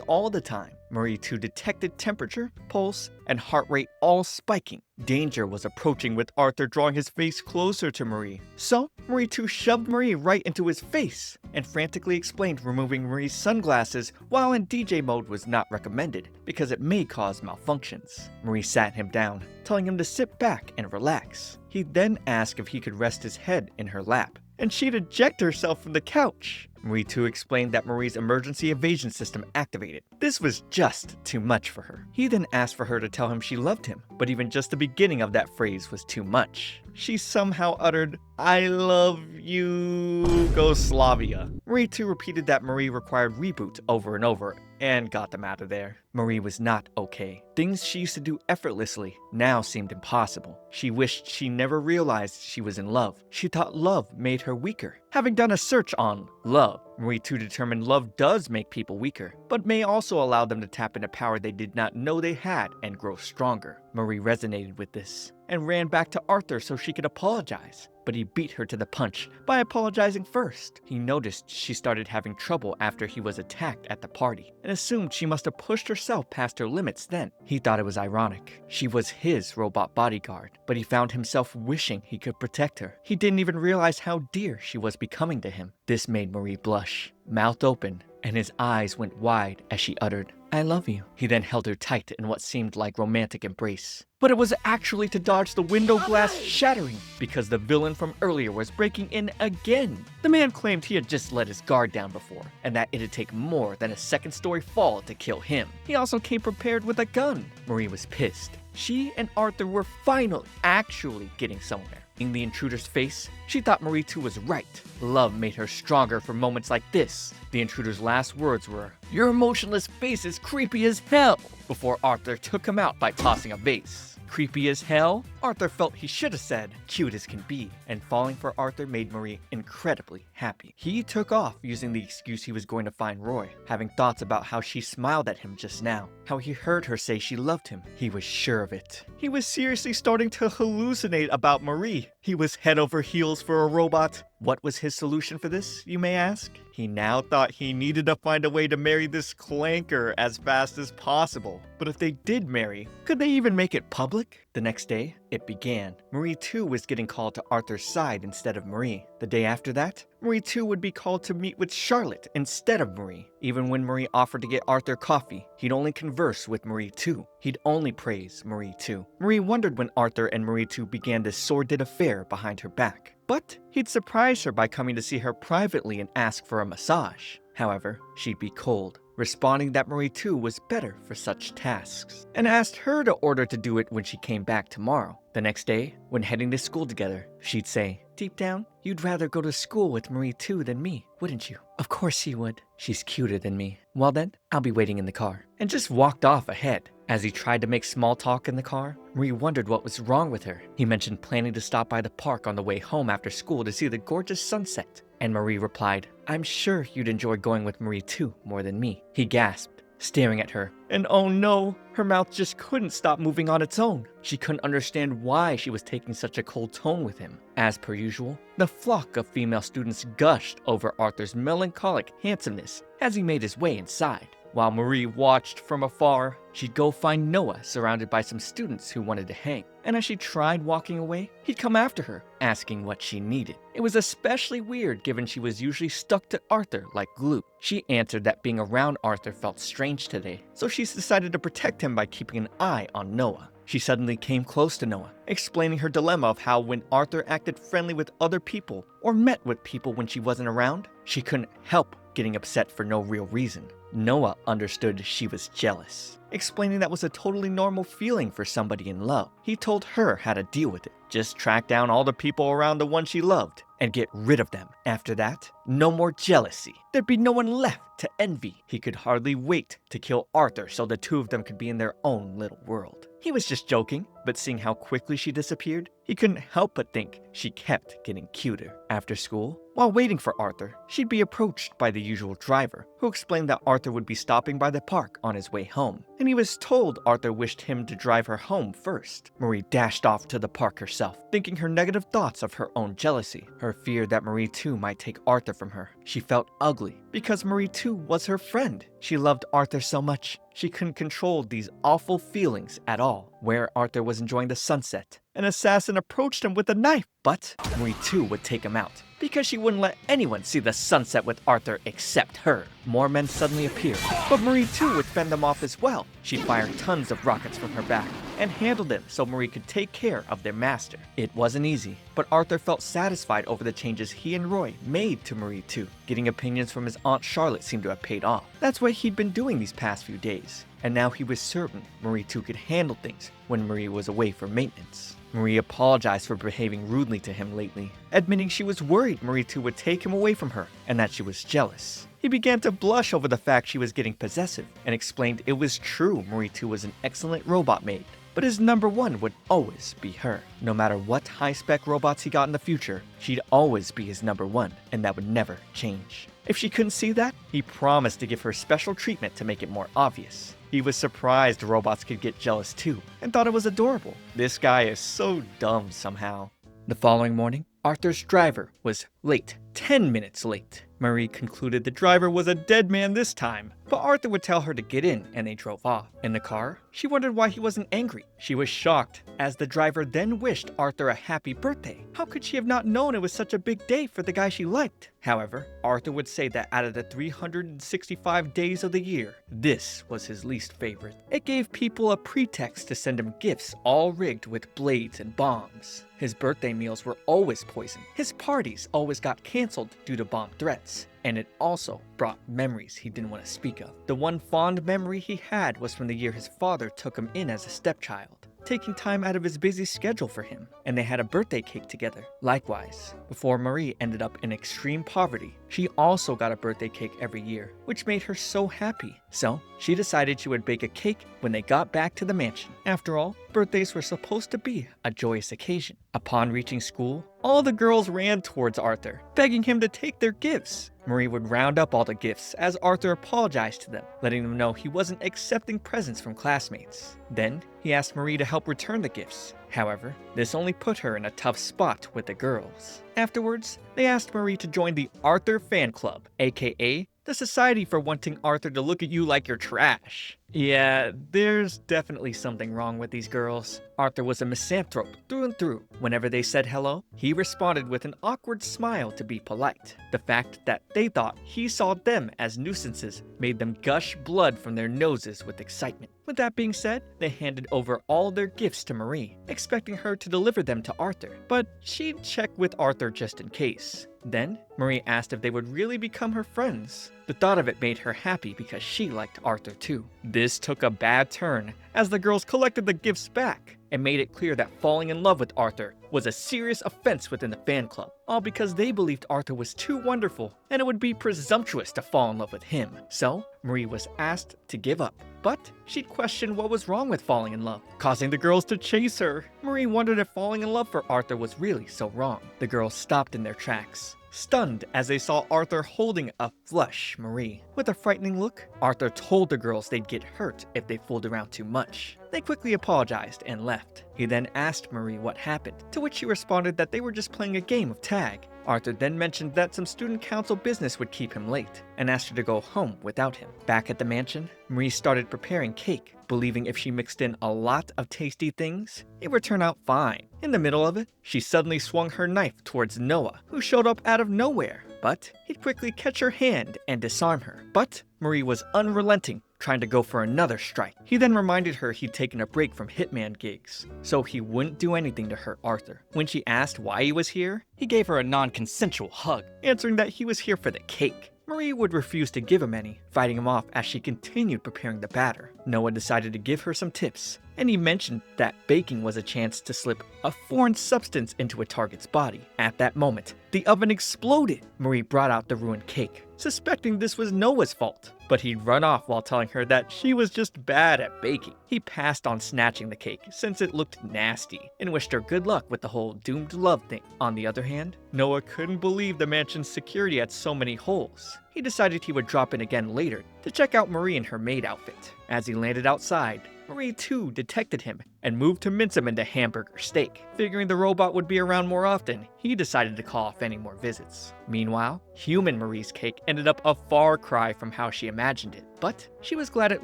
all the time. Marie too detected temperature, pulse, and heart rate all spiking. Danger was approaching, with Arthur drawing his face closer to Marie. So, Marie too shoved Marie right into his face and frantically explained removing Marie's sunglasses while in DJ mode was not recommended because it may cause malfunctions. Marie sat him down, telling him to sit back and relax. He then asked if he could rest his head in her lap, and she'd eject herself from the couch. Marie too explained that Marie's emergency evasion system activated. This was just too much for her. He then asked for her to tell him she loved him, but even just the beginning of that phrase was too much. She somehow uttered, "I love you, Yugoslavia." Marie too repeated that Marie required reboot over and over, and got them out of there. Marie was not okay. Things she used to do effortlessly now seemed impossible. She wished she never realized she was in love. She thought love made her weaker. Having done a search on love, Marie too determined love does make people weaker, but may also allow them to tap into power they did not know they had and grow stronger. Marie resonated with this and ran back to Arthur so she could apologize, but he beat her to the punch by apologizing first. He noticed she started having trouble after he was attacked at the party and assumed she must have pushed herself past her limits then. He thought it was ironic. She was his robot bodyguard, but he found himself wishing he could protect her. He didn't even realize how dear she was becoming to him. This made Marie blush, mouth open, and his eyes went wide as she uttered, "I love you." He then held her tight in what seemed like romantic embrace. But it was actually to dodge the window glass shattering, because the villain from earlier was breaking in again. The man claimed he had just let his guard down before, and that it'd take more than a second-story fall to kill him. He also came prepared with a gun. Marie was pissed. She and Arthur were finally actually getting somewhere. In the intruder's face, she thought Marie too was right. Love made her stronger for moments like this. The intruder's last words were, "Your emotionless face is creepy as hell," before Arthur took him out by tossing a vase. Creepy as hell? Arthur felt he should have said, cute as can be, and falling for Arthur made Marie incredibly happy. He took off using the excuse he was going to find Roy, having thoughts about how she smiled at him just now, how he heard her say she loved him. He was sure of it. He was seriously starting to hallucinate about Marie. He was head over heels for a robot. What was his solution for this, you may ask? He now thought he needed to find a way to marry this clanker as fast as possible. But if they did marry, could they even make it public? The next day, it began. Marie too was getting called to Arthur's side instead of Marie. The day after that, Marie too would be called to meet with Charlotte instead of Marie. Even when Marie offered to get Arthur coffee, he'd only converse with Marie too. He'd only praise Marie too. Marie wondered when Arthur and Marie too began this sordid affair behind her back. But he'd surprise her by coming to see her privately and ask for a massage. However, she'd be cold, responding that Marie too was better for such tasks, and asked her to order to do it when she came back tomorrow. The next day, when heading to school together, she'd say, "Deep down, you'd rather go to school with Marie too than me, wouldn't you?" "Of course he would. She's cuter than me." "Well then, I'll be waiting in the car." And just walked off ahead. As he tried to make small talk in the car, Marie wondered what was wrong with her. He mentioned planning to stop by the park on the way home after school to see the gorgeous sunset. And Marie replied, "I'm sure you'd enjoy going with Marie too more than me." He gasped, staring at her. And oh no, her mouth just couldn't stop moving on its own. She couldn't understand why she was taking such a cold tone with him. As per usual, the flock of female students gushed over Arthur's melancholic handsomeness as he made his way inside. While Marie watched from afar, she'd go find Noah surrounded by some students who wanted to hang. And as she tried walking away, he'd come after her, asking what she needed. It was especially weird given she was usually stuck to Arthur like glue. She answered that being around Arthur felt strange today, so she decided to protect him by keeping an eye on Noah. She suddenly came close to Noah, explaining her dilemma of how when Arthur acted friendly with other people or met with people when she wasn't around, she couldn't help getting upset for no real reason. Noah understood she was jealous, explaining that was a totally normal feeling for somebody in love. He told her how to deal with it. Just track down all the people around the one she loved and get rid of them. After that, no more jealousy. There'd be no one left to envy. He could hardly wait to kill Arthur so the two of them could be in their own little world. He was just joking, but seeing how quickly she disappeared, he couldn't help but think she kept getting cuter. After school, While waiting for Arthur, she'd be approached by the usual driver, who explained that Arthur would be stopping by the park on his way home, and he was told Arthur wished him to drive her home first. Marie dashed off to the park herself, thinking her negative thoughts of her own jealousy, her fear that Marie too might take Arthur from her. She felt ugly, because Marie too was her friend. She loved Arthur so much, she couldn't control these awful feelings at all. Where Arthur was enjoying the sunset, an assassin approached him with a knife, but Marie too would take him out, because she wouldn't let anyone see the sunset with Arthur except her. More men suddenly appeared, but Marie too would fend them off as well. She'd fire tons of rockets from her back and handle them so Marie could take care of their master. It wasn't easy, but Arthur felt satisfied over the changes he and Roy made to Marie too. Getting opinions from his Aunt Charlotte seemed to have paid off. That's what he'd been doing these past few days, and now he was certain Marie too could handle things when Marie was away for maintenance. Marie apologized for behaving rudely to him lately, admitting she was worried Marie too would take him away from her and that she was jealous. He began to blush over the fact she was getting possessive and explained it was true Marie too was an excellent robot maid, but his number one would always be her. No matter what high-spec robots he got in the future, she'd always be his number one, and that would never change. If she couldn't see that, he promised to give her special treatment to make it more obvious. He was surprised robots could get jealous too, and thought it was adorable. This guy is so dumb somehow. The following morning, Arthur's driver was late, 10 minutes late. Marie concluded the driver was a dead man this time, but Arthur would tell her to get in, and they drove off. In the car, she wondered why he wasn't angry. She was shocked, as the driver then wished Arthur a happy birthday. How could she have not known it was such a big day for the guy she liked? However, Arthur would say that out of the 365 days of the year, this was his least favorite. It gave people a pretext to send him gifts all rigged with blades and bombs. His birthday meals were always poisoned. His parties always got canceled due to bomb threats. And it also brought memories he didn't want to speak of. The one fond memory he had was from the year his father took him in as a stepchild, taking time out of his busy schedule for him, and they had a birthday cake together. Likewise, before Marie ended up in extreme poverty, she also got a birthday cake every year, which made her so happy. So, she decided she would bake a cake when they got back to the mansion. After all, birthdays were supposed to be a joyous occasion. Upon reaching school, all the girls ran towards Arthur, begging him to take their gifts. Marie would round up all the gifts as Arthur apologized to them, letting them know he wasn't accepting presents from classmates. Then, he asked Marie to help return the gifts. However, this only put her in a tough spot with the girls. Afterwards, they asked Marie to join the Arthur Fan Club, aka the society for wanting Arthur to look at you like you're trash. Yeah, there's definitely something wrong with these girls. Arthur was a misanthrope through and through. Whenever they said hello, he responded with an awkward smile to be polite. The fact that they thought he saw them as nuisances made them gush blood from their noses with excitement. With that being said, they handed over all their gifts to Marie, expecting her to deliver them to Arthur, but she'd check with Arthur just in case. Then, Marie asked if they would really become her friends. The thought of it made her happy because she liked Arthur too. This took a bad turn as the girls collected the gifts back and made it clear that falling in love with Arthur was a serious offense within the fan club, all because they believed Arthur was too wonderful and it would be presumptuous to fall in love with him. So, Marie was asked to give up, but she'd questioned what was wrong with falling in love, causing the girls to chase her. Marie wondered if falling in love for Arthur was really so wrong. The girls stopped in their tracks, stunned as they saw Arthur holding a flush Marie. With a frightening look, Arthur told the girls they'd get hurt if they fooled around too much. They quickly apologized and left. He then asked Marie what happened, to which she responded that they were just playing a game of tag. Arthur then mentioned that some student council business would keep him late, and asked her to go home without him. Back at the mansion, Marie started preparing cake, believing if she mixed in a lot of tasty things, it would turn out fine. In the middle of it, she suddenly swung her knife towards Noah, who showed up out of nowhere. But he'd quickly catch her hand and disarm her. But Marie was unrelenting, trying to go for another strike. He then reminded her he'd taken a break from hitman gigs, so he wouldn't do anything to hurt Arthur. When she asked why he was here, he gave her a non-consensual hug, answering that he was here for the cake. Marie would refuse to give him any, fighting him off as she continued preparing the batter. Noah decided to give her some tips, and he mentioned that baking was a chance to slip a foreign substance into a target's body. At that moment, the oven exploded. Marie brought out the ruined cake, suspecting this was Noah's fault, but he'd run off while telling her that she was just bad at baking. He passed on snatching the cake since it looked nasty and wished her good luck with the whole doomed love thing. On the other hand, Noah couldn't believe the mansion's security had so many holes. He decided he would drop in again later to check out Marie in her maid outfit. As he landed outside, Marie too detected him and moved to mince him into hamburger steak. Figuring the robot would be around more often, he decided to call off any more visits. Meanwhile, human Marie's cake ended up a far cry from how she imagined it, but she was glad it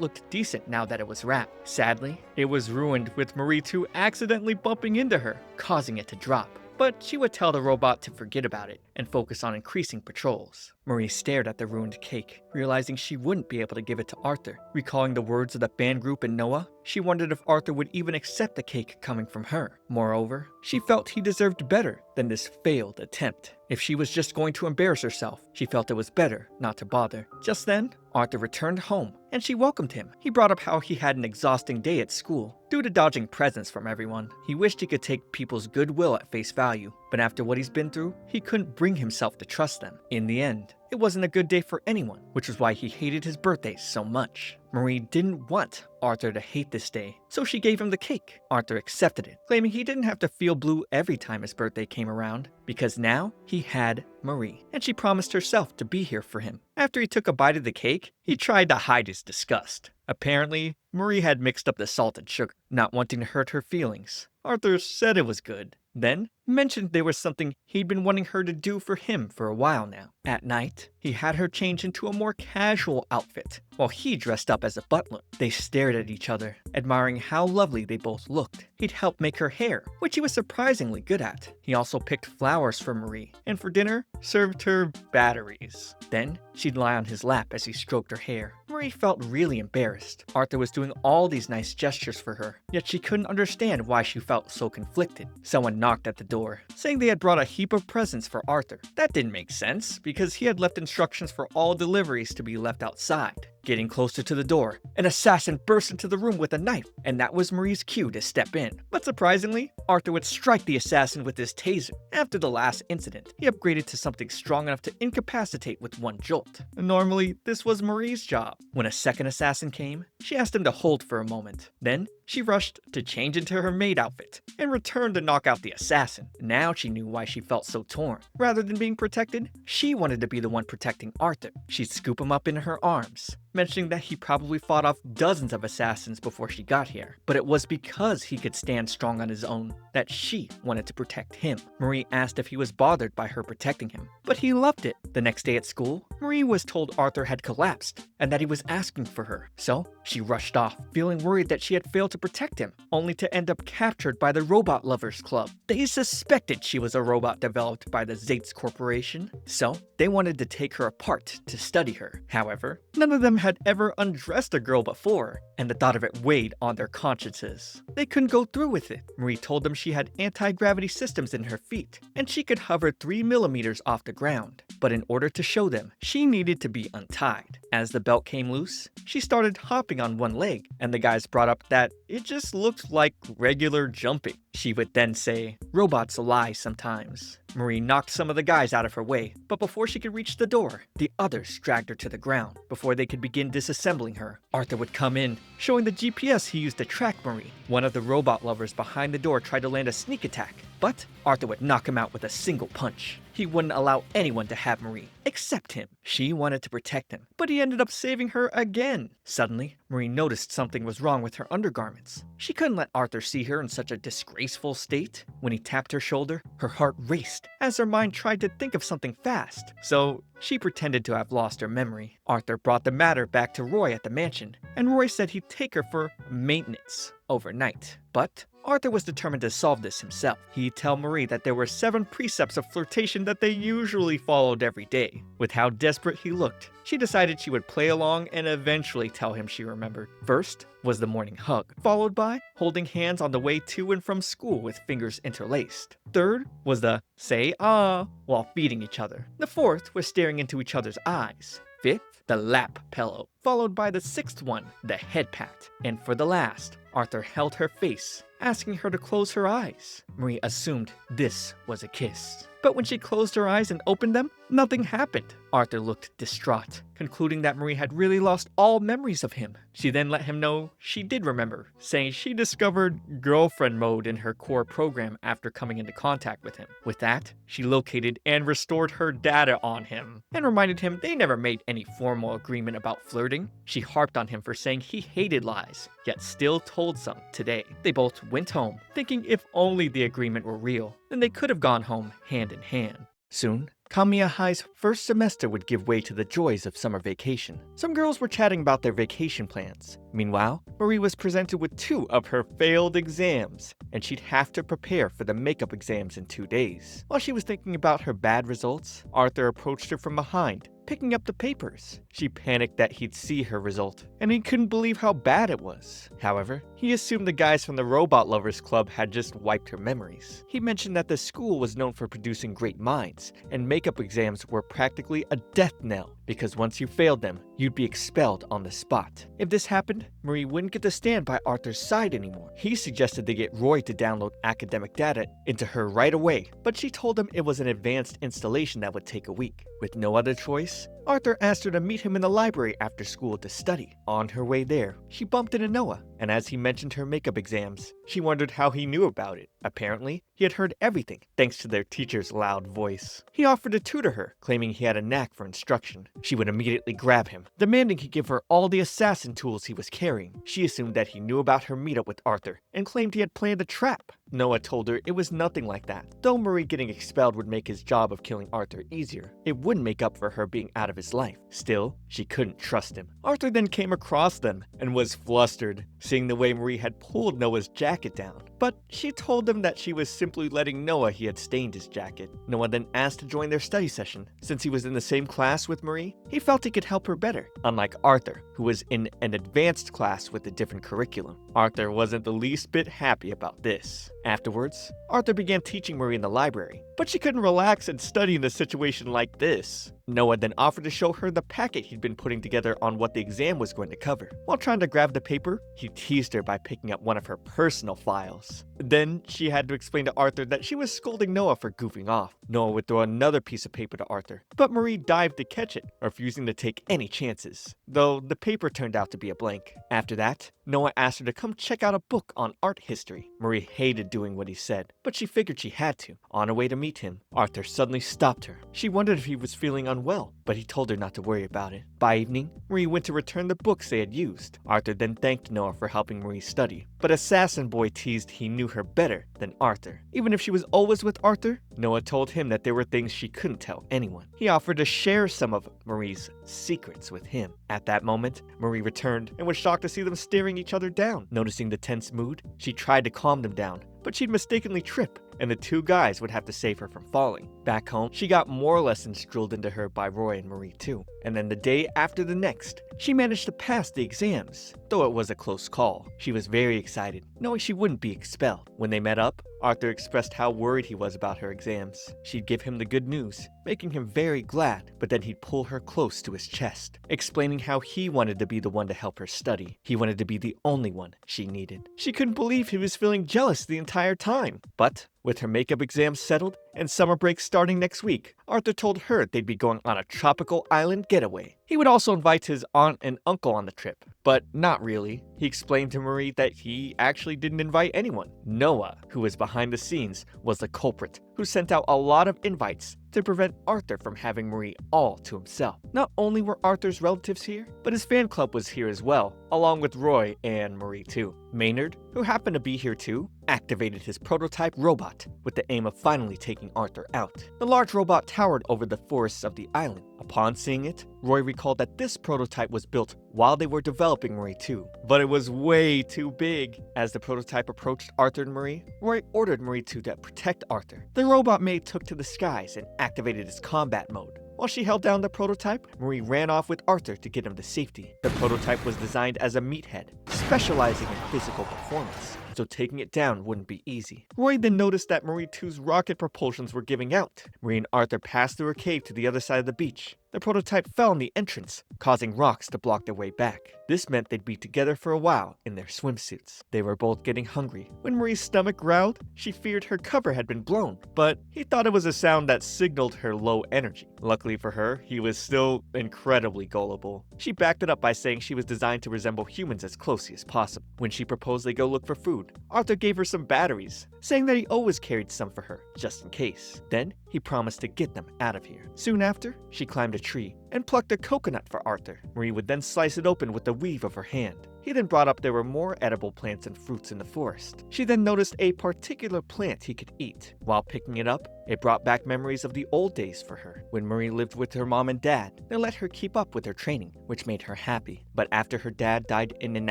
looked decent now that it was wrapped. Sadly, it was ruined with Marie too accidentally bumping into her, causing it to drop. But she would tell the robot to forget about it and focus on increasing patrols. Marie stared at the ruined cake, realizing she wouldn't be able to give it to Arthur. Recalling the words of the band group and Noah, she wondered if Arthur would even accept the cake coming from her. Moreover, she felt he deserved better than this failed attempt. If she was just going to embarrass herself, she felt it was better not to bother. Just then, Arthur returned home, and she welcomed him. He brought up how he had an exhausting day at school due to dodging presents from everyone. He wished he could take people's goodwill at face value, but after what he's been through, he couldn't bring himself to trust them. In the end, it wasn't a good day for anyone, which is why he hated his birthday so much. Marie didn't want Arthur to hate this day, so she gave him the cake. Arthur accepted it, claiming he didn't have to feel blue every time his birthday came around, because now he had Marie, and she promised herself to be here for him. After he took a bite of the cake, he tried to hide his disgust. Apparently, Marie had mixed up the salt and sugar, not wanting to hurt her feelings. Arthur said it was good, then mentioned there was something he'd been wanting her to do for him for a while now. At night, he had her change into a more casual outfit, while he dressed up as a butler. They stared at each other, admiring how lovely they both looked. He'd helped make her hair, which he was surprisingly good at. He also picked flowers for Marie, and for dinner, served her batteries. Then, she'd lie on his lap as he stroked her hair. Marie felt really embarrassed. Arthur was doing all these nice gestures for her, yet she couldn't understand why she felt so conflicted. Someone knocked at the door, saying they had brought a heap of presents for Arthur. That didn't make sense, because he had left instructions for all deliveries to be left outside. Getting closer to the door, an assassin burst into the room with a knife, and that was Marie's cue to step in. But surprisingly, Arthur would strike the assassin with his taser. After the last incident, he upgraded to something strong enough to incapacitate with one jolt. Normally, this was Marie's job. When a second assassin came, she asked him to hold for a moment. Then, she rushed to change into her maid outfit and returned to knock out the assassin. Now she knew why she felt so torn. Rather than being protected, she wanted to be the one protecting Arthur. She'd scoop him up in her arms, mentioning that he probably fought off dozens of assassins before she got here. But it was because he could stand strong on his own that she wanted to protect him. Marie asked if he was bothered by her protecting him, but he loved it. The next day at school, Marie was told Arthur had collapsed and that he was asking for her. So she rushed off, feeling worried that she had failed to protect him, only to end up captured by the Robot Lovers Club. They suspected she was a robot developed by the Zates Corporation, so they wanted to take her apart to study her. However, none of them had ever undressed a girl before, and the thought of it weighed on their consciences. They couldn't go through with it. Marie told them she had anti-gravity systems in her feet, and she could hover 3 millimeters off the ground. But in order to show them, she needed to be untied. As the belt came loose, she started hopping on one leg, and the guys brought up that it just looked like regular jumping. She would then say, "Robots lie sometimes." Marie knocked some of the guys out of her way, but before she could reach the door, the others dragged her to the ground. Before they could begin disassembling her, Arthur would come in, showing the GPS he used to track Marie. One of the robot lovers behind the door tried to land a sneak attack, but Arthur would knock him out with a single punch. He wouldn't allow anyone to have Marie, except him. She wanted to protect him, but he ended up saving her again. Suddenly, Marie noticed something was wrong with her undergarments. She couldn't let Arthur see her in such a disgraceful state. When he tapped her shoulder, her heart raced as her mind tried to think of something fast. So she pretended to have lost her memory. Arthur brought the matter back to Roy at the mansion, and Roy said he'd take her for maintenance overnight. But Arthur was determined to solve this himself. He'd tell Marie that there were 7 precepts of flirtation that they usually followed every day. With how desperate he looked, she decided she would play along and eventually tell him she remembered. First was the morning hug, followed by holding hands on the way to and from school with fingers interlaced. Third was the say ah while feeding each other. The fourth was staring into each other's eyes. Fifth the lap pillow, followed by the sixth one, the head pat. And for the last, Arthur held her face, asking her to close her eyes. Marie assumed this was a kiss. But when she closed her eyes and opened them, nothing happened. Arthur looked distraught, concluding that Marie had really lost all memories of him. She then let him know she did remember, saying she discovered girlfriend mode in her core program after coming into contact with him. With that, she located and restored her data on him, and reminded him they never made any formal agreement about flirting. She harped on him for saying he hated lies, yet still told some today. They both went home, thinking if only the agreement were real, then they could have gone home hand in hand. Soon, Kamiya High's first semester would give way to the joys of summer vacation. Some girls were chatting about their vacation plans. Meanwhile, Marie was presented with 2 of her failed exams, and she'd have to prepare for the makeup exams in 2 days. While she was thinking about her bad results, Arthur approached her from behind, picking up the papers. She panicked that he'd see her result, and he couldn't believe how bad it was. However, he assumed the guys from the Robot Lovers Club had just wiped her memories. He mentioned that the school was known for producing great minds, and makeup exams were practically a death knell, because once you failed them, you'd be expelled on the spot. If this happened, Marie wouldn't get to stand by Arthur's side anymore. He suggested they get Roy to download academic data into her right away, but she told him it was an advanced installation that would take a week. With no other choice, Arthur asked her to meet him in the library after school to study. On her way there, she bumped into Noah, and as he mentioned her makeup exams, she wondered how he knew about it. Apparently, he had heard everything, thanks to their teacher's loud voice. He offered to tutor her, claiming he had a knack for instruction. She would immediately grab him, demanding he give her all the assassin tools he was carrying. She assumed that he knew about her meetup with Arthur, and claimed he had planned a trap. Noah told her it was nothing like that. Though Marie getting expelled would make his job of killing Arthur easier, it wouldn't make up for her being out of his life. Still, she couldn't trust him. Arthur then came across them and was flustered, seeing the way Marie had pulled Noah's jacket down. But she told him that she was simply letting Noah he had stained his jacket. Noah then asked to join their study session. Since he was in the same class with Marie, he felt he could help her better, unlike Arthur, who was in an advanced class with a different curriculum. Arthur wasn't the least bit happy about this. Afterwards, Arthur began teaching Marie in the library, but she couldn't relax and study in a situation like this. Noah then offered to show her the packet he'd been putting together on what the exam was going to cover. While trying to grab the paper, he teased her by picking up one of her personal files. Then she had to explain to Arthur that she was scolding Noah for goofing off. Noah would throw another piece of paper to Arthur, but Marie dived to catch it, refusing to take any chances, though the paper turned out to be a blank. After that, Noah asked her to come check out a book on art history. Marie hated doing what he said, but she figured she had to. On her way to meet him, Arthur suddenly stopped her. She wondered if he was feeling unwell, but he told her not to worry about it. By evening, Marie went to return the books they had used. Arthur then thanked Noah for helping Marie study, but Assassin Boy teased he knew her better than Arthur. Even if she was always with Arthur, Noah told him that there were things she couldn't tell anyone. He offered to share some of Marie's secrets with him. At that moment, Marie returned and was shocked to see them staring each other down. Noticing the tense mood, she tried to calm them down, but she'd mistakenly trip, and the 2 guys would have to save her from falling. Back home, she got more lessons drilled into her by Roy and Marie too. And then the day after the next, she managed to pass the exams, though it was a close call. She was very excited, knowing she wouldn't be expelled. When they met up, Arthur expressed how worried he was about her exams. She'd give him the good news, making him very glad, but then he'd pull her close to his chest, explaining how he wanted to be the one to help her study. He wanted to be the only one she needed. She couldn't believe he was feeling jealous the entire time. But with her makeup exams settled and summer break starting next week, Arthur told her they'd be going on a tropical island getaway. He would also invite his aunt and uncle on the trip, but not really. He explained to Marie that he actually didn't invite anyone. Noah, who was behind the scenes, was the culprit, who sent out a lot of invites to prevent Arthur from having Marie all to himself. Not only were Arthur's relatives here, but his fan club was here as well, along with Roy and Marie too. Maynard, who happened to be here too, activated his prototype robot with the aim of finally taking Arthur out. The large robot towered over the forests of the island. Upon seeing it, Roy recalled that this prototype was built while they were developing Marie 2, but it was way too big. As the prototype approached Arthur and Marie, Roy ordered Marie 2 to protect Arthur. The robot Maid took to the skies and activated his combat mode. While she held down the prototype, Marie ran off with Arthur to get him to safety. The prototype was designed as a meathead, specializing in physical performance, so taking it down wouldn't be easy. Roy then noticed that Marie 2's rocket propulsions were giving out. Marie and Arthur passed through a cave to the other side of the beach. the prototype fell in the entrance, causing rocks to block their way back. This meant they'd be together for a while in their swimsuits. They were both getting hungry. When Marie's stomach growled, she feared her cover had been blown, but he thought it was a sound that signaled her low energy. Luckily for her, he was still incredibly gullible. She backed it up by saying she was designed to resemble humans as closely as possible. When she proposed they go look for food, Arthur gave her some batteries, saying that he always carried some for her, just in case. Then, he promised to get them out of here. Soon after, she climbed a tree and plucked a coconut for Arthur. Marie would then slice it open with the weave of her hand. He then brought up there were more edible plants and fruits in the forest. She then noticed a particular plant he could eat. While picking it up, it brought back memories of the old days for her. When Marie lived with her mom and dad, they let her keep up with her training, which made her happy. But after her dad died in an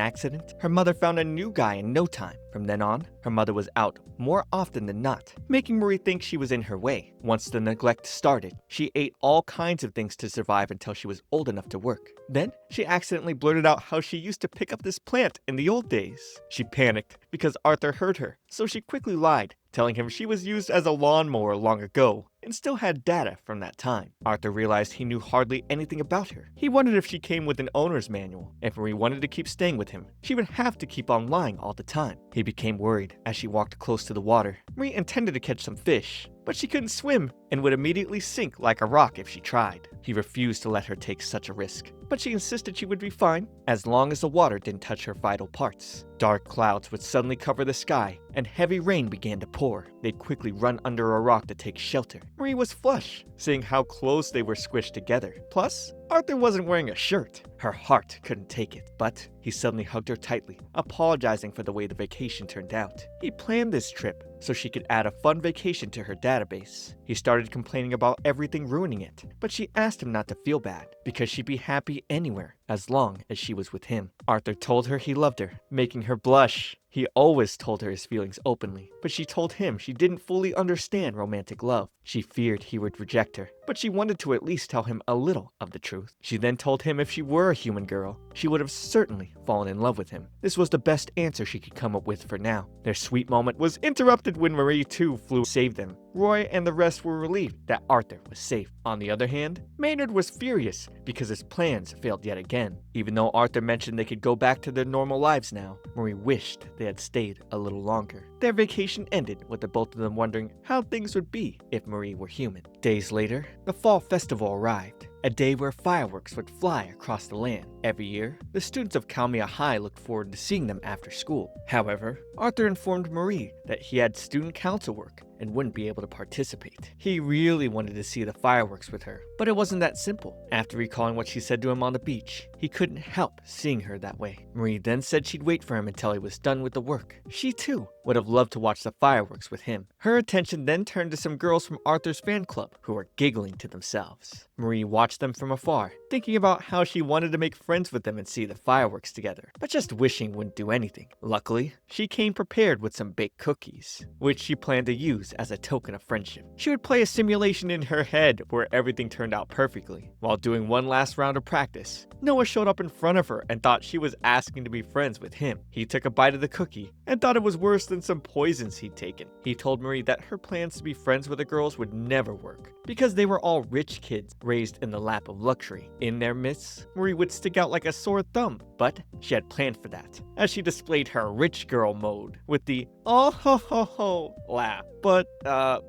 accident, her mother found a new guy in no time. From then on, her mother was out more often than not, making Marie think she was in her way. Once the neglect started, she ate all kinds of things to survive until she was old enough to work. Then, she accidentally blurted out how she used to pick up this plant in the old days. She panicked because Arthur heard her, so she quickly lied, telling him she was used as a lawnmower long ago and still had data from that time. Arthur realized he knew hardly anything about her. He wondered if she came with an owner's manual. If Marie wanted to keep staying with him, she would have to keep on lying all the time. He became worried as she walked close to the water. Marie intended to catch some fish, but she couldn't swim and would immediately sink like a rock if she tried. He refused to let her take such a risk, but she insisted she would be fine as long as the water didn't touch her vital parts. Dark clouds would suddenly cover the sky, and heavy rain began to pour. They'd quickly run under a rock to take shelter. Marie was flush, seeing how close they were squished together. Plus, Arthur wasn't wearing a shirt. Her heart couldn't take it, but he suddenly hugged her tightly, apologizing for the way the vacation turned out. He planned this trip so she could add a fun vacation to her database. He started complaining about everything ruining it, but she asked him not to feel bad, because she'd be happy anywhere, as long as she was with him. Arthur told her he loved her, making her blush. He always told her his feelings openly, but she told him she didn't fully understand romantic love. She feared he would reject her, but she wanted to at least tell him a little of the truth. She then told him if she were a human girl, she would have certainly fallen in love with him. This was the best answer she could come up with for now. Their sweet moment was interrupted when Marie too flew to save them. Roy and the rest were relieved that Arthur was safe. On the other hand, Maynard was furious because his plans failed yet again. Even though Arthur mentioned they could go back to their normal lives now, Marie wished they had stayed a little longer. Their vacation ended with the both of them wondering how things would be if Marie were human. Days later, the fall festival arrived, a day where fireworks would fly across the land. Every year, the students of Kalmia High looked forward to seeing them after school. However, Arthur informed Marie that he had student council work and wouldn't be able to participate. He really wanted to see the fireworks with her, but it wasn't that simple. After recalling what she said to him on the beach, he couldn't help seeing her that way. Marie then said she'd wait for him until he was done with the work. She too would have loved to watch the fireworks with him. Her attention then turned to some girls from Arthur's fan club who were giggling to themselves. Marie watched them from afar, thinking about how she wanted to make friends with them and see the fireworks together, but just wishing wouldn't do anything. Luckily, she came prepared with some baked cookies, which she planned to use as a token of friendship. She would play a simulation in her head where everything turned out perfectly. While doing one last round of practice, Noah showed up in front of her and thought she was asking to be friends with him. He took a bite of the cookie and thought it was worse than some poisons he'd taken. He told Marie that her plans to be friends with the girls would never work because they were all rich kids raised in the lap of luxury. In their midst, Marie would stick out like a sore thumb, but she had planned for that, as she displayed her rich girl mode with the oh ho ho ho laugh, but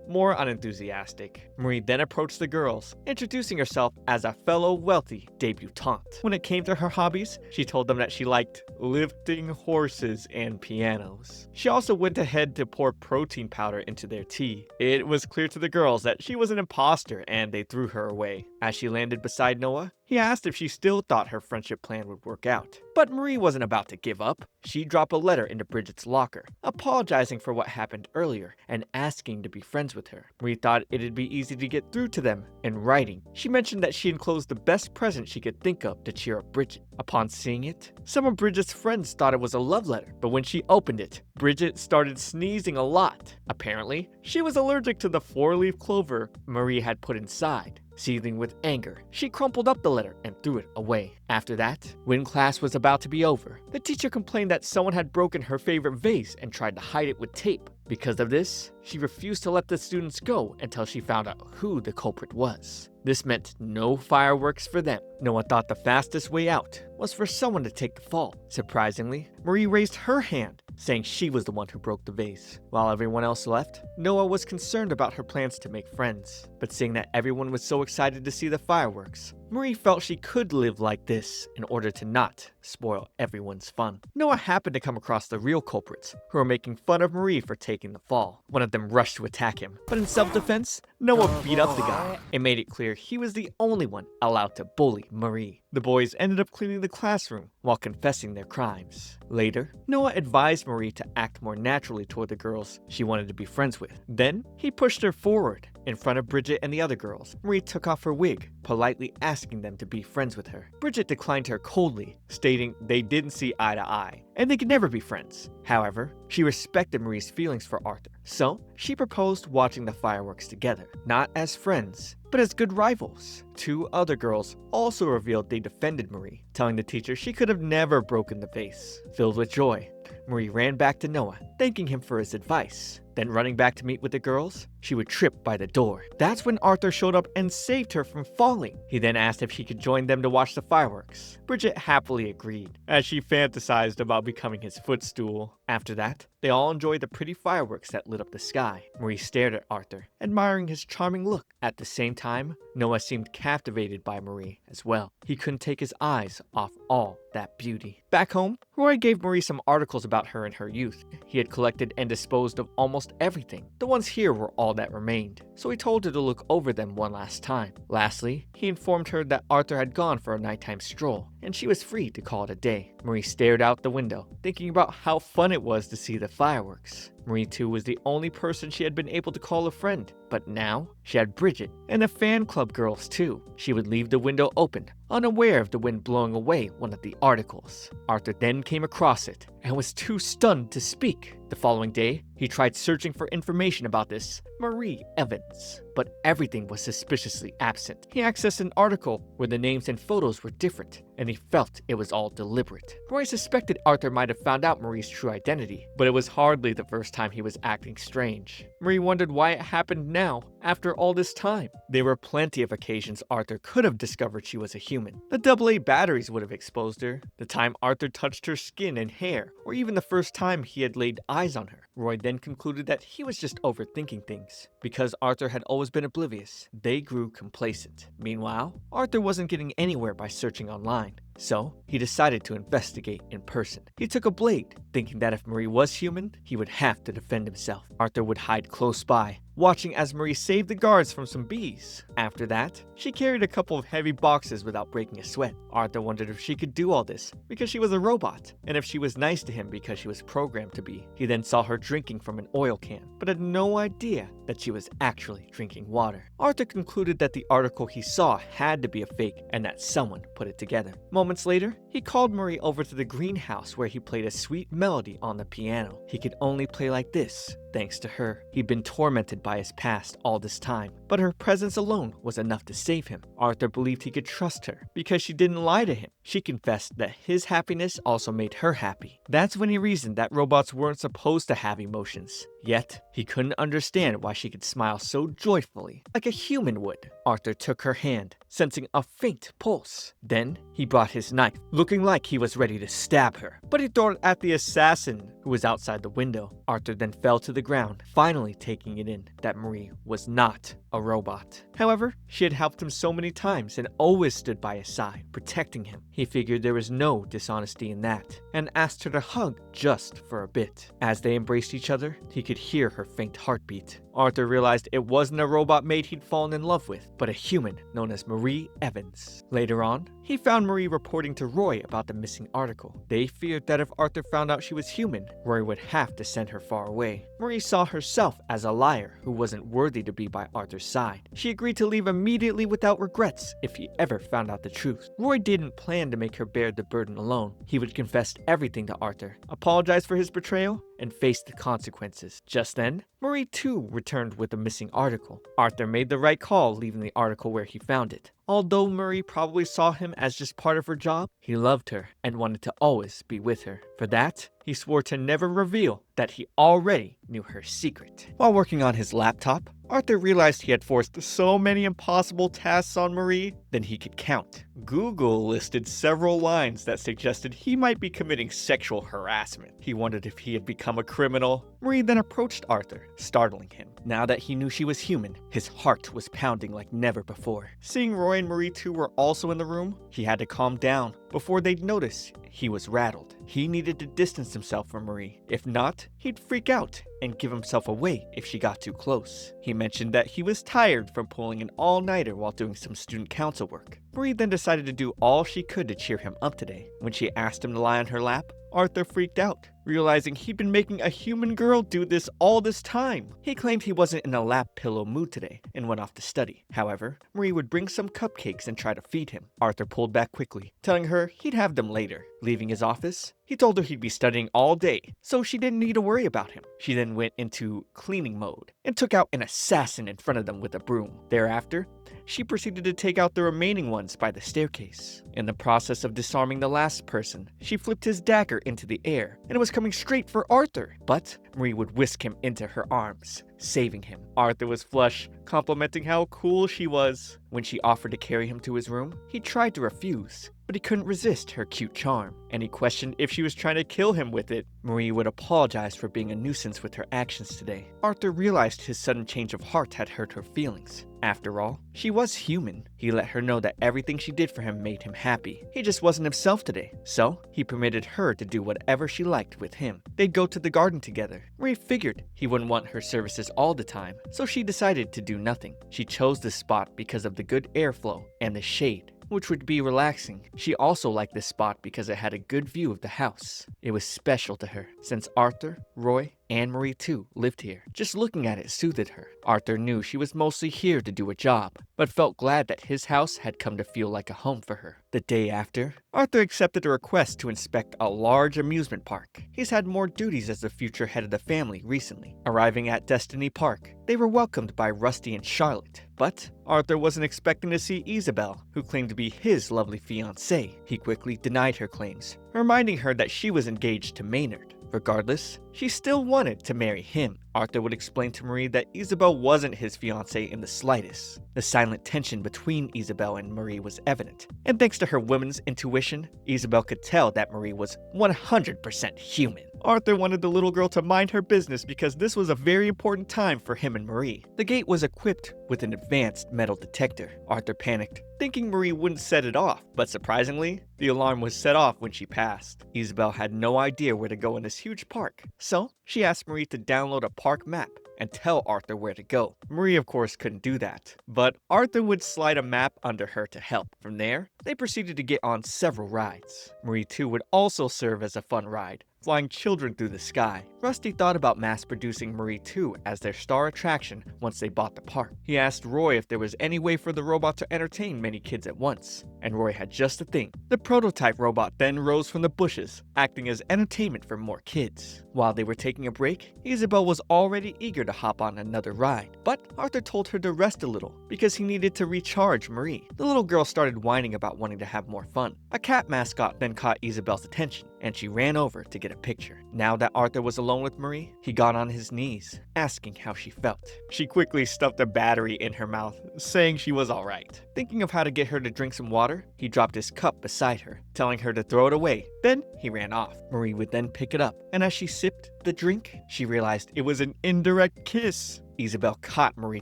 more unenthusiastic. Marie then approached the girls, introducing herself as a fellow wealthy debutante. When it came to her hobbies, she told them that she liked lifting horses and pianos. She also went ahead to pour protein powder into their tea. It was clear to the girls that she was an imposter and they threw her away. As she landed beside Noah, he asked if she still thought her friendship plan would work out. But Marie wasn't about to give up. She dropped a letter into Bridget's locker, apologizing for what happened earlier and asking to be friends with her. Marie thought it'd be easy to get through to them in writing. She mentioned that she enclosed the best present she could think of to cheer up Bridget. Upon seeing it, some of Bridget's friends thought it was a love letter, but when she opened it, Bridget started sneezing a lot. Apparently, she was allergic to the 4-leaf clover Marie had put inside. Seething with anger, she crumpled up the letter and threw it away. After that, when class was about to be over, the teacher complained that someone had broken her favorite vase and tried to hide it with tape. Because of this, she refused to let the students go until she found out who the culprit was. This meant no fireworks for them. Noah thought the fastest way out was for someone to take the fall. Surprisingly, Marie raised her hand, saying she was the one who broke the vase. While everyone else left, Noah was concerned about her plans to make friends. But seeing that everyone was so excited to see the fireworks, Marie felt she could live like this in order to not spoil everyone's fun. Noah happened to come across the real culprits, who were making fun of Marie for taking the fall. One of them rushed to attack him, but in self-defense, Noah beat up the guy and made it clear he was the only one allowed to bully Marie. The boys ended up cleaning the classroom while confessing their crimes. Later, Noah advised Marie to act more naturally toward the girls she wanted to be friends with. Then, he pushed her forward in front of Bridget and the other girls. Marie took off her wig, politely asking them to be friends with her. Bridget declined her coldly, stating they didn't see eye to eye, and they could never be friends. However, she respected Marie's feelings for Arthur, so she proposed watching the fireworks together, not as friends, but as good rivals. Two other girls also revealed they defended Marie, telling the teacher she could have never broken the vase. Filled with joy, Marie ran back to Noah, thanking him for his advice. Then running back to meet with the girls, she would trip by the door. That's when Arthur showed up and saved her from falling. He then asked if she could join them to watch the fireworks. Bridget happily agreed, as she fantasized about becoming his footstool. After that, they all enjoyed the pretty fireworks that lit up the sky. Marie stared at Arthur, admiring his charming look. At the same time, Noah seemed captivated by Marie as well. He couldn't take his eyes off all that beauty. Back home, Roy gave Marie some articles about her in her youth. He had collected and disposed of almost everything. The ones here were all that remained, so he told her to look over them one last time. Lastly, he informed her that Arthur had gone for a nighttime stroll, and she was free to call it a day. Marie stared out the window, thinking about how fun it was to see the fireworks. Marie, too, was the only person she had been able to call a friend, but now she had Bridget and the fan club girls too. She would leave the window open, unaware of the wind blowing away one of the articles. Arthur then came across it and was too stunned to speak. The following day, he tried searching for information about this Marie Evans, but everything was suspiciously absent. He accessed an article where the names and photos were different, and he felt it was all deliberate. Roy suspected Arthur might have found out Marie's true identity, but it was hardly the first time he was acting strange. Marie wondered why it happened now, after all this time. There were plenty of occasions Arthur could have discovered she was a human. The AA batteries would have exposed her, the time Arthur touched her skin and hair, or even the first time he had laid eyes on her. Roy then concluded that he was just overthinking things. Because Arthur had always been oblivious, they grew complacent. Meanwhile, Arthur wasn't getting anywhere by searching online. So, he decided to investigate in person. He took a blade, thinking that if Marie was human, he would have to defend himself. Arthur would hide close by, watching as Marie saved the guards from some bees. After that, she carried a couple of heavy boxes without breaking a sweat. Arthur wondered if she could do all this because she was a robot, and if she was nice to him because she was programmed to be. He then saw her drinking from an oil can, but had no idea that she was actually drinking water. Arthur concluded that the article he saw had to be a fake and that someone put it together. Moments later, he called Marie over to the greenhouse where he played a sweet melody on the piano. He could only play like this thanks to her. He'd been tormented by his past all this time, but her presence alone was enough to save him. Arthur believed he could trust her because she didn't lie to him. She confessed that his happiness also made her happy. That's when he reasoned that robots weren't supposed to have emotions. Yet, he couldn't understand why she could smile so joyfully, like a human would. Arthur took her hand, sensing a faint pulse. Then, he brought his knife, looking like he was ready to stab her. But he threw it at the assassin, who was outside the window. Arthur then fell to the ground, finally taking it in that Marie was not a robot. However, she had helped him so many times and always stood by his side, protecting him. He figured there was no dishonesty in that, and asked her to hug just for a bit. As they embraced each other, he could hear her faint heartbeat. Arthur realized it wasn't a robot maid he'd fallen in love with, but a human known as Marie Evans. Later on, he found Marie reporting to Roy about the missing article. They feared that if Arthur found out she was human, Roy would have to send her far away. Marie saw herself as a liar who wasn't worthy to be by Arthur's side. She agreed to leave immediately without regrets if he ever found out the truth. Roy didn't plan to make her bear the burden alone. He would confess everything to Arthur, apologize for his betrayal, and face the consequences. Just then, Marie too returned with the missing article. Arthur made the right call leaving the article where he found it. Although Marie probably saw him as just part of her job, he loved her and wanted to always be with her. For that, he swore to never reveal that he already knew her secret. While working on his laptop, Arthur realized he had forced so many impossible tasks on Marie than he could count. Google listed several lines that suggested he might be committing sexual harassment. He wondered if he had become a criminal. Marie then approached Arthur, startling him. Now that he knew she was human, his heart was pounding like never before. Seeing Roy and Marie too were also in the room, he had to calm down. Before they'd notice, he was rattled. He needed to distance himself from Marie. If not, he'd freak out and give himself away if she got too close. He mentioned that he was tired from pulling an all-nighter while doing some student council work. Marie then decided to do all she could to cheer him up today. When she asked him to lie on her lap, Arthur freaked out, realizing he'd been making a human girl do this all this time. He claimed he wasn't in a lap pillow mood today and went off to study. However, Marie would bring some cupcakes and try to feed him. Arthur pulled back quickly, telling her he'd have them later. Leaving his office, he told her he'd be studying all day, so she didn't need to worry about him. She then went into cleaning mode and took out an assassin in front of them with a broom. Thereafter, she proceeded to take out the remaining ones by the staircase. In the process of disarming the last person, she flipped his dagger into the air, and it was coming straight for Arthur. But Marie would whisk him into her arms, saving him. Arthur was flush, complimenting how cool she was. When she offered to carry him to his room, he tried to refuse, but he couldn't resist her cute charm, and he questioned if she was trying to kill him with it. Marie would apologize for being a nuisance with her actions today. Arthur realized his sudden change of heart had hurt her feelings. After all, she was human. He let her know that everything she did for him made him happy. He just wasn't himself today, so he permitted her to do whatever she liked with him. They'd go to the garden together. Marie figured he wouldn't want her services all the time, so she decided to do nothing. She chose this spot because of the good airflow and the shade, which would be relaxing. She also liked this spot because it had a good view of the house. It was special to her, since Arthur, Roy, and Marie too lived here. Just looking at it soothed her. Arthur knew she was mostly here to do a job, but felt glad that his house had come to feel like a home for her. The day after, Arthur accepted a request to inspect a large amusement park. He's had more duties as the future head of the family recently. Arriving at Destiny Park, they were welcomed by Rusty and Charlotte. But Arthur wasn't expecting to see Isabel, who claimed to be his lovely fiancée. He quickly denied her claims, reminding her that she was engaged to Maynard. Regardless, she still wanted to marry him. Arthur would explain to Marie that Isabel wasn't his fiancée in the slightest. The silent tension between Isabel and Marie was evident, and thanks to her woman's intuition, Isabel could tell that Marie was 100% human. Arthur wanted the little girl to mind her business because this was a very important time for him and Marie. The gate was equipped with an advanced metal detector. Arthur panicked, thinking Marie wouldn't set it off, but surprisingly, the alarm was set off when she passed. Isabel had no idea where to go in this huge park, so she asked Marie to download a park map and tell Arthur where to go. Marie, of course, couldn't do that, but Arthur would slide a map under her to help. From there, they proceeded to get on several rides. Marie, too, would also serve as a fun ride, flying children through the sky. Rusty thought about mass-producing Marie 2 as their star attraction once they bought the park. He asked Roy if there was any way for the robot to entertain many kids at once, and Roy had just the thing. The prototype robot then rose from the bushes, acting as entertainment for more kids. While they were taking a break, Isabel was already eager to hop on another ride, but Arthur told her to rest a little because he needed to recharge Marie. The little girl started whining about wanting to have more fun. A cat mascot then caught Isabel's attention, and she ran over to get a picture. Now that Arthur was alone with Marie, he got on his knees, asking how she felt. She quickly stuffed a battery in her mouth, saying she was alright. Thinking of how to get her to drink some water, he dropped his cup beside her, telling her to throw it away. Then he ran off. Marie would then pick it up, and as she sipped the drink, she realized it was an indirect kiss. Isabel caught Marie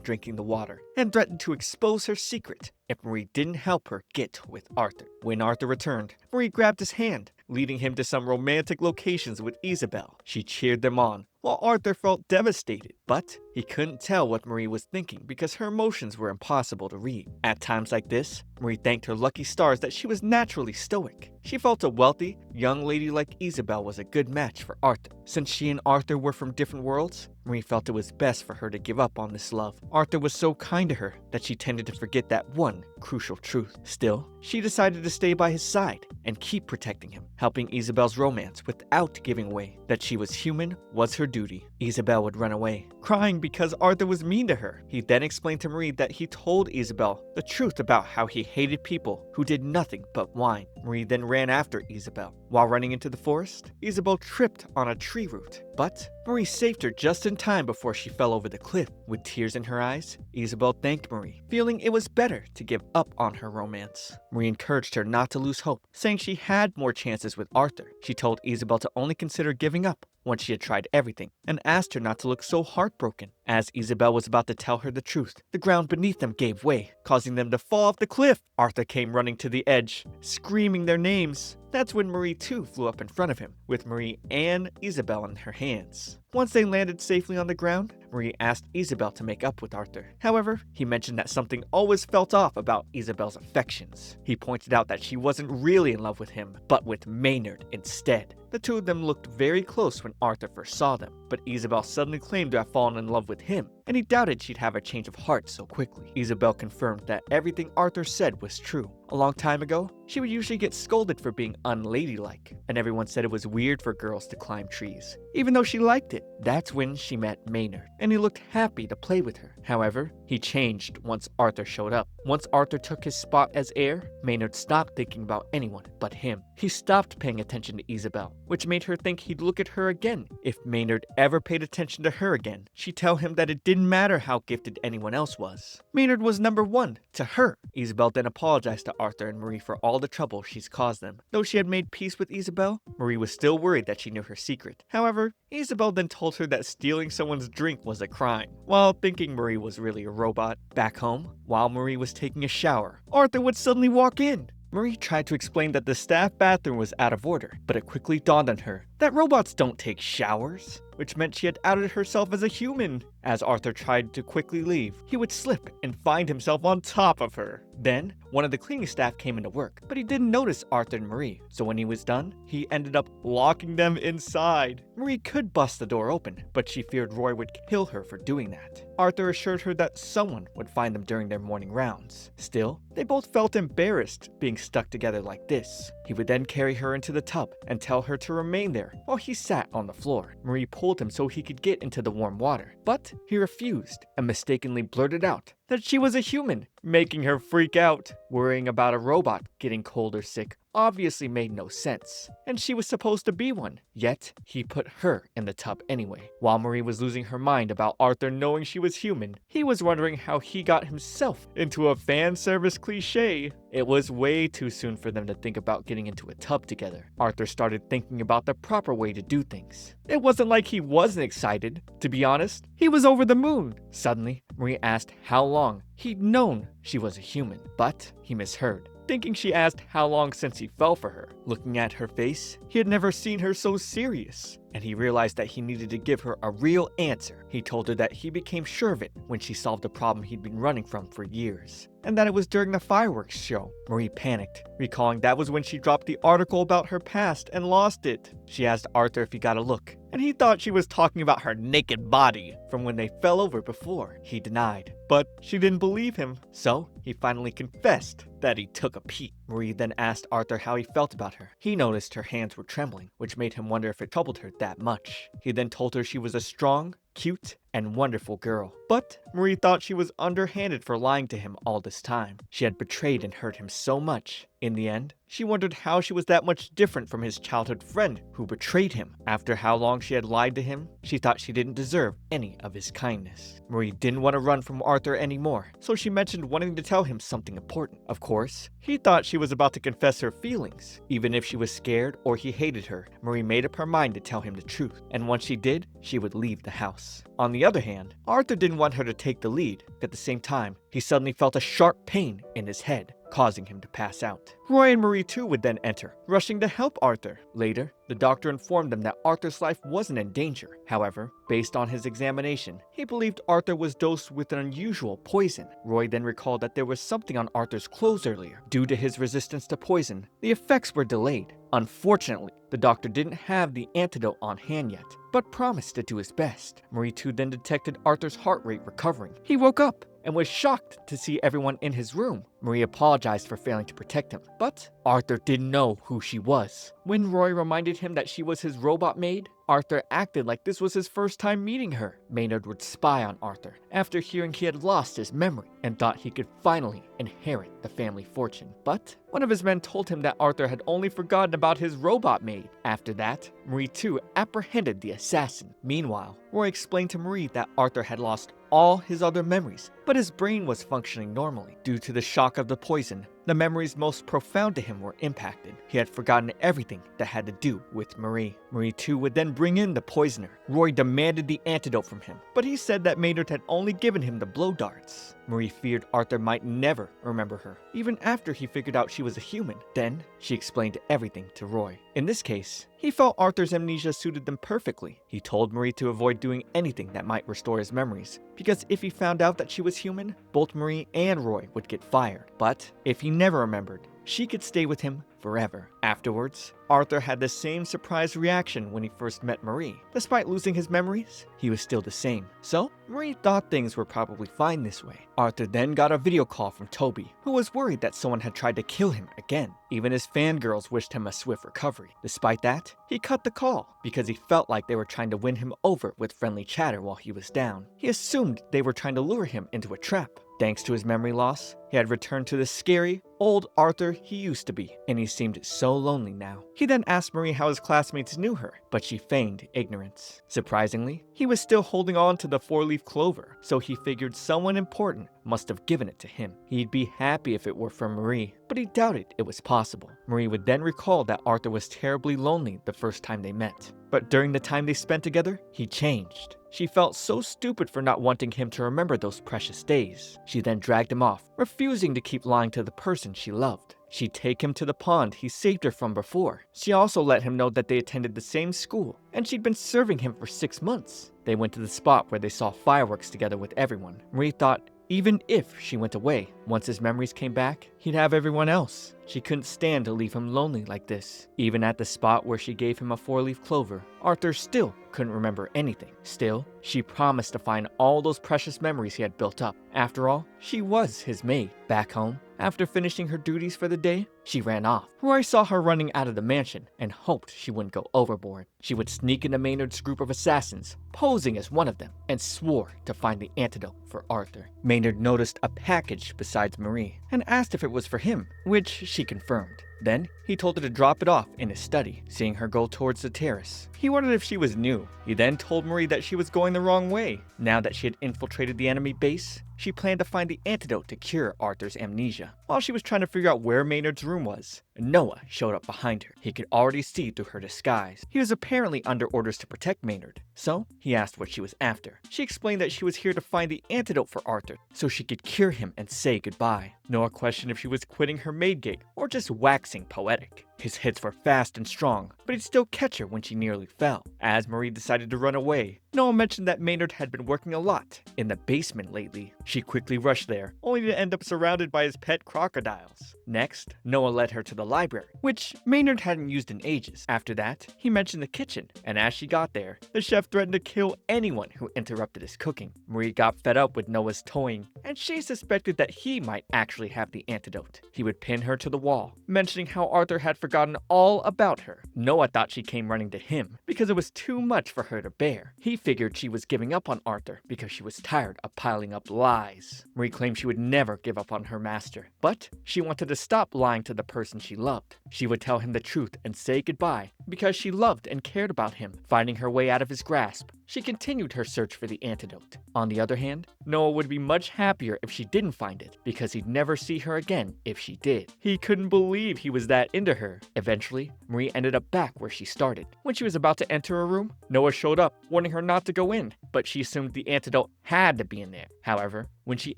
drinking the water and threatened to expose her secret if Marie didn't help her get with Arthur. When Arthur returned, Marie grabbed his hand, leading him to some romantic locations with Isabel. She cheered them on, while Arthur felt devastated, but he couldn't tell what Marie was thinking because her emotions were impossible to read. At times like this, Marie thanked her lucky stars that she was naturally stoic. She felt a wealthy, young lady like Isabel was a good match for Arthur. Since she and Arthur were from different worlds, Marie felt it was best for her to give up on this love. Arthur was so kind to her that she tended to forget that one crucial truth. Still, she decided to stay by his side and keep protecting him, helping Isabel's romance without giving away that she was human was her duty. Isabel would run away, crying because Arthur was mean to her. He then explained to Marie that he told Isabel the truth about how he hated people who did nothing but whine. Marie then ran after Isabel. While running into the forest, Isabel tripped on a tree root, but Marie saved her just in time before she fell over the cliff. With tears in her eyes, Isabel thanked Marie, feeling it was better to give up on her romance. Marie encouraged her not to lose hope, saying she had more chances with Arthur. She told Isabel to only consider giving up once she had tried everything, and asked her not to look so heartbroken. As Isabel was about to tell her the truth, the ground beneath them gave way, causing them to fall off the cliff. Arthur came running to the edge, screaming their names. That's when Marie too flew up in front of him, with Marie and Isabel in her hands. Once they landed safely on the ground, Marie asked Isabel to make up with Arthur. However, he mentioned that something always felt off about Isabel's affections. He pointed out that she wasn't really in love with him, but with Maynard instead. The two of them looked very close when Arthur first saw them, but Isabel suddenly claimed to have fallen in love with him, and he doubted she'd have a change of heart so quickly. Isabel confirmed that everything Arthur said was true. A long time ago, she would usually get scolded for being unladylike, and everyone said it was weird for girls to climb trees, even though she liked it. That's when she met Maynard, and he looked happy to play with her. However, he changed once Arthur showed up. Once Arthur took his spot as heir, Maynard stopped thinking about anyone but him. He stopped paying attention to Isabel, which made her think he'd look at her again. If Maynard ever paid attention to her again, she'd tell him that it didn't matter how gifted anyone else was. Maynard was number one to her. Isabel then apologized to Arthur and Marie for all the trouble she's caused them. Though she had made peace with Isabel, Marie was still worried that she knew her secret. However, Isabel then told her that stealing someone's drink was a crime, while thinking Marie was really a robot. Back home, while Marie was taking a shower, Arthur would suddenly walk in. Marie tried to explain that the staff bathroom was out of order, but it quickly dawned on her that robots don't take showers, which meant she had outed herself as a human. As Arthur tried to quickly leave, he would slip and find himself on top of her. Then, one of the cleaning staff came into work, but he didn't notice Arthur and Marie, so when he was done, he ended up locking them inside. Marie could bust the door open, but she feared Roy would kill her for doing that. Arthur assured her that someone would find them during their morning rounds. Still, they both felt embarrassed being stuck together like this. He would then carry her into the tub and tell her to remain there while he sat on the floor. Marie pulled him so he could get into the warm water, but he refused and mistakenly blurted out that she was a human, making her freak out. Worrying about a robot getting cold or sick obviously made no sense, and she was supposed to be one. Yet, he put her in the tub anyway. While Marie was losing her mind about Arthur knowing she was human, he was wondering how he got himself into a fan service cliche. It was way too soon for them to think about getting into a tub together. Arthur started thinking about the proper way to do things. It wasn't like he wasn't excited. To be honest, he was over the moon. Suddenly, Marie asked how long he'd known she was a human, but he misheard, thinking she asked how long since he fell for her. Looking at her face, he had never seen her so serious, and he realized that he needed to give her a real answer. He told her that he became sure of it when she solved a problem he'd been running from for years, and that it was during the fireworks show. Marie panicked, recalling that was when she dropped the article about her past and lost it. She asked Arthur if he got a look, and he thought she was talking about her naked body from when they fell over before. He denied, but she didn't believe him, so he finally confessed that he took a peek. Marie then asked Arthur how he felt about her. He noticed her hands were trembling, which made him wonder if it troubled her that much. He then told her she was a strong, cute, and wonderful girl. But Marie thought she was underhanded for lying to him all this time. She had betrayed and hurt him so much. In the end, she wondered how she was that much different from his childhood friend who betrayed him. After how long she had lied to him, she thought she didn't deserve any of his kindness. Marie didn't want to run from Arthur anymore, so she mentioned wanting to tell him something important. Of course, he thought she was about to confess her feelings. Even if she was scared or he hated her, Marie made up her mind to tell him the truth, and once she did, she would leave the house. On the other hand, Arthur didn't want her to take the lead. At the same time, he suddenly felt a sharp pain in his head, causing him to pass out. Roy and Marie too would then enter, rushing to help Arthur. Later, the doctor informed them that Arthur's life wasn't in danger. However, based on his examination, he believed Arthur was dosed with an unusual poison. Roy then recalled that there was something on Arthur's clothes earlier. Due to his resistance to poison, the effects were delayed. Unfortunately, the doctor didn't have the antidote on hand yet, but promised to do his best. Marie too then detected Arthur's heart rate recovering. He woke up and was shocked to see everyone in his room. Marie apologized for failing to protect him, but Arthur didn't know who she was. When Roy reminded him that she was his robot maid, Arthur acted like this was his first time meeting her. Maynard would spy on Arthur after hearing he had lost his memory and thought he could finally inherit the family fortune. But one of his men told him that Arthur had only forgotten about his robot maid. After that, Marie too apprehended the assassin. Meanwhile, Roy explained to Marie that Arthur had lost all his other memories, but his brain was functioning normally. Due to the shock of the poison, the memories most profound to him were impacted. He had forgotten everything that had to do with Marie. Marie too would then bring in the poisoner. Roy demanded the antidote from him, but he said that Maynard had only given him the blow darts. Marie feared Arthur might never remember her, even after he figured out she was a human. Then, she explained everything to Roy. In this case, he felt Arthur's amnesia suited them perfectly. He told Marie to avoid doing anything that might restore his memories, because if he found out that she was human, both Marie and Roy would get fired. But if he never remembered, she could stay with him forever. Afterwards, Arthur had the same surprised reaction when he first met Marie. Despite losing his memories, he was still the same. So, Marie thought things were probably fine this way. Arthur then got a video call from Toby, who was worried that someone had tried to kill him again. Even his fangirls wished him a swift recovery. Despite that, he cut the call because he felt like they were trying to win him over with friendly chatter while he was down. He assumed they were trying to lure him into a trap. Thanks to his memory loss, he had returned to the scary, old Arthur he used to be, and he seemed so lonely now. He then asked Marie how his classmates knew her, but she feigned ignorance. Surprisingly, he was still holding on to the four-leaf clover, so he figured someone important must have given it to him. He'd be happy if it were from Marie, but he doubted it was possible. Marie would then recall that Arthur was terribly lonely the first time they met. But during the time they spent together, he changed. She felt so stupid for not wanting him to remember those precious days. She then dragged him off, refusing to keep lying to the person she loved. She'd take him to the pond he saved her from before. She also let him know that they attended the same school, and she'd been serving him for 6 months. They went to the spot where they saw fireworks together with everyone. Marie thought even if she went away, once his memories came back, he'd have everyone else. She couldn't stand to leave him lonely like this. Even at the spot where she gave him a four-leaf clover, Arthur still couldn't remember anything. Still, she promised to find all those precious memories he had built up. After all, she was his maid. Back home, after finishing her duties for the day, she ran off. Roy saw her running out of the mansion and hoped she wouldn't go overboard. She would sneak into Maynard's group of assassins, posing as one of them, and swore to find the antidote for Arthur. Maynard noticed a package besides Marie and asked if it was for him, which she confirmed. Then, he told her to drop it off in his study, seeing her go towards the terrace. He wondered if she was new. He then told Marie that she was going the wrong way. Now that she had infiltrated the enemy base, she planned to find the antidote to cure Arthur's amnesia. While she was trying to figure out where Maynard's room was, Noah showed up behind her. He could already see through her disguise. He was apparently under orders to protect Maynard, so he asked what she was after. She explained that she was here to find the antidote for Arthur, so she could cure him and say goodbye. Noah questioned if she was quitting her maid gig or just waxing poetic. His hits were fast and strong, but he'd still catch her when she nearly fell. As Marie decided to run away, Noah mentioned that Maynard had been working a lot in the basement lately. She quickly rushed there, only to end up surrounded by his pet crocodiles. Next, Noah led her to the library, which Maynard hadn't used in ages. After that, he mentioned the kitchen, and as she got there, the chef threatened to kill anyone who interrupted his cooking. Marie got fed up with Noah's toying, and she suspected that he might actually have the antidote. He would pin her to the wall, mentioning how Arthur had forgotten all about her. Noah thought she came running to him because it was too much for her to bear. He figured she was giving up on Arthur because she was tired of piling up lies. Marie claimed she would never give up on her master, but she wanted to stop lying to the person she loved. She would tell him the truth and say goodbye because she loved and cared about him. Finding her way out of his grasp, she continued her search for the antidote. On the other hand, Noah would be much happier if she didn't find it because he'd never see her again if she did. He couldn't believe he was that into her. Eventually, Marie ended up back where she started. When she was about to enter her room, Noah showed up, warning her not to go in, but she assumed the antidote had to be in there. However, when she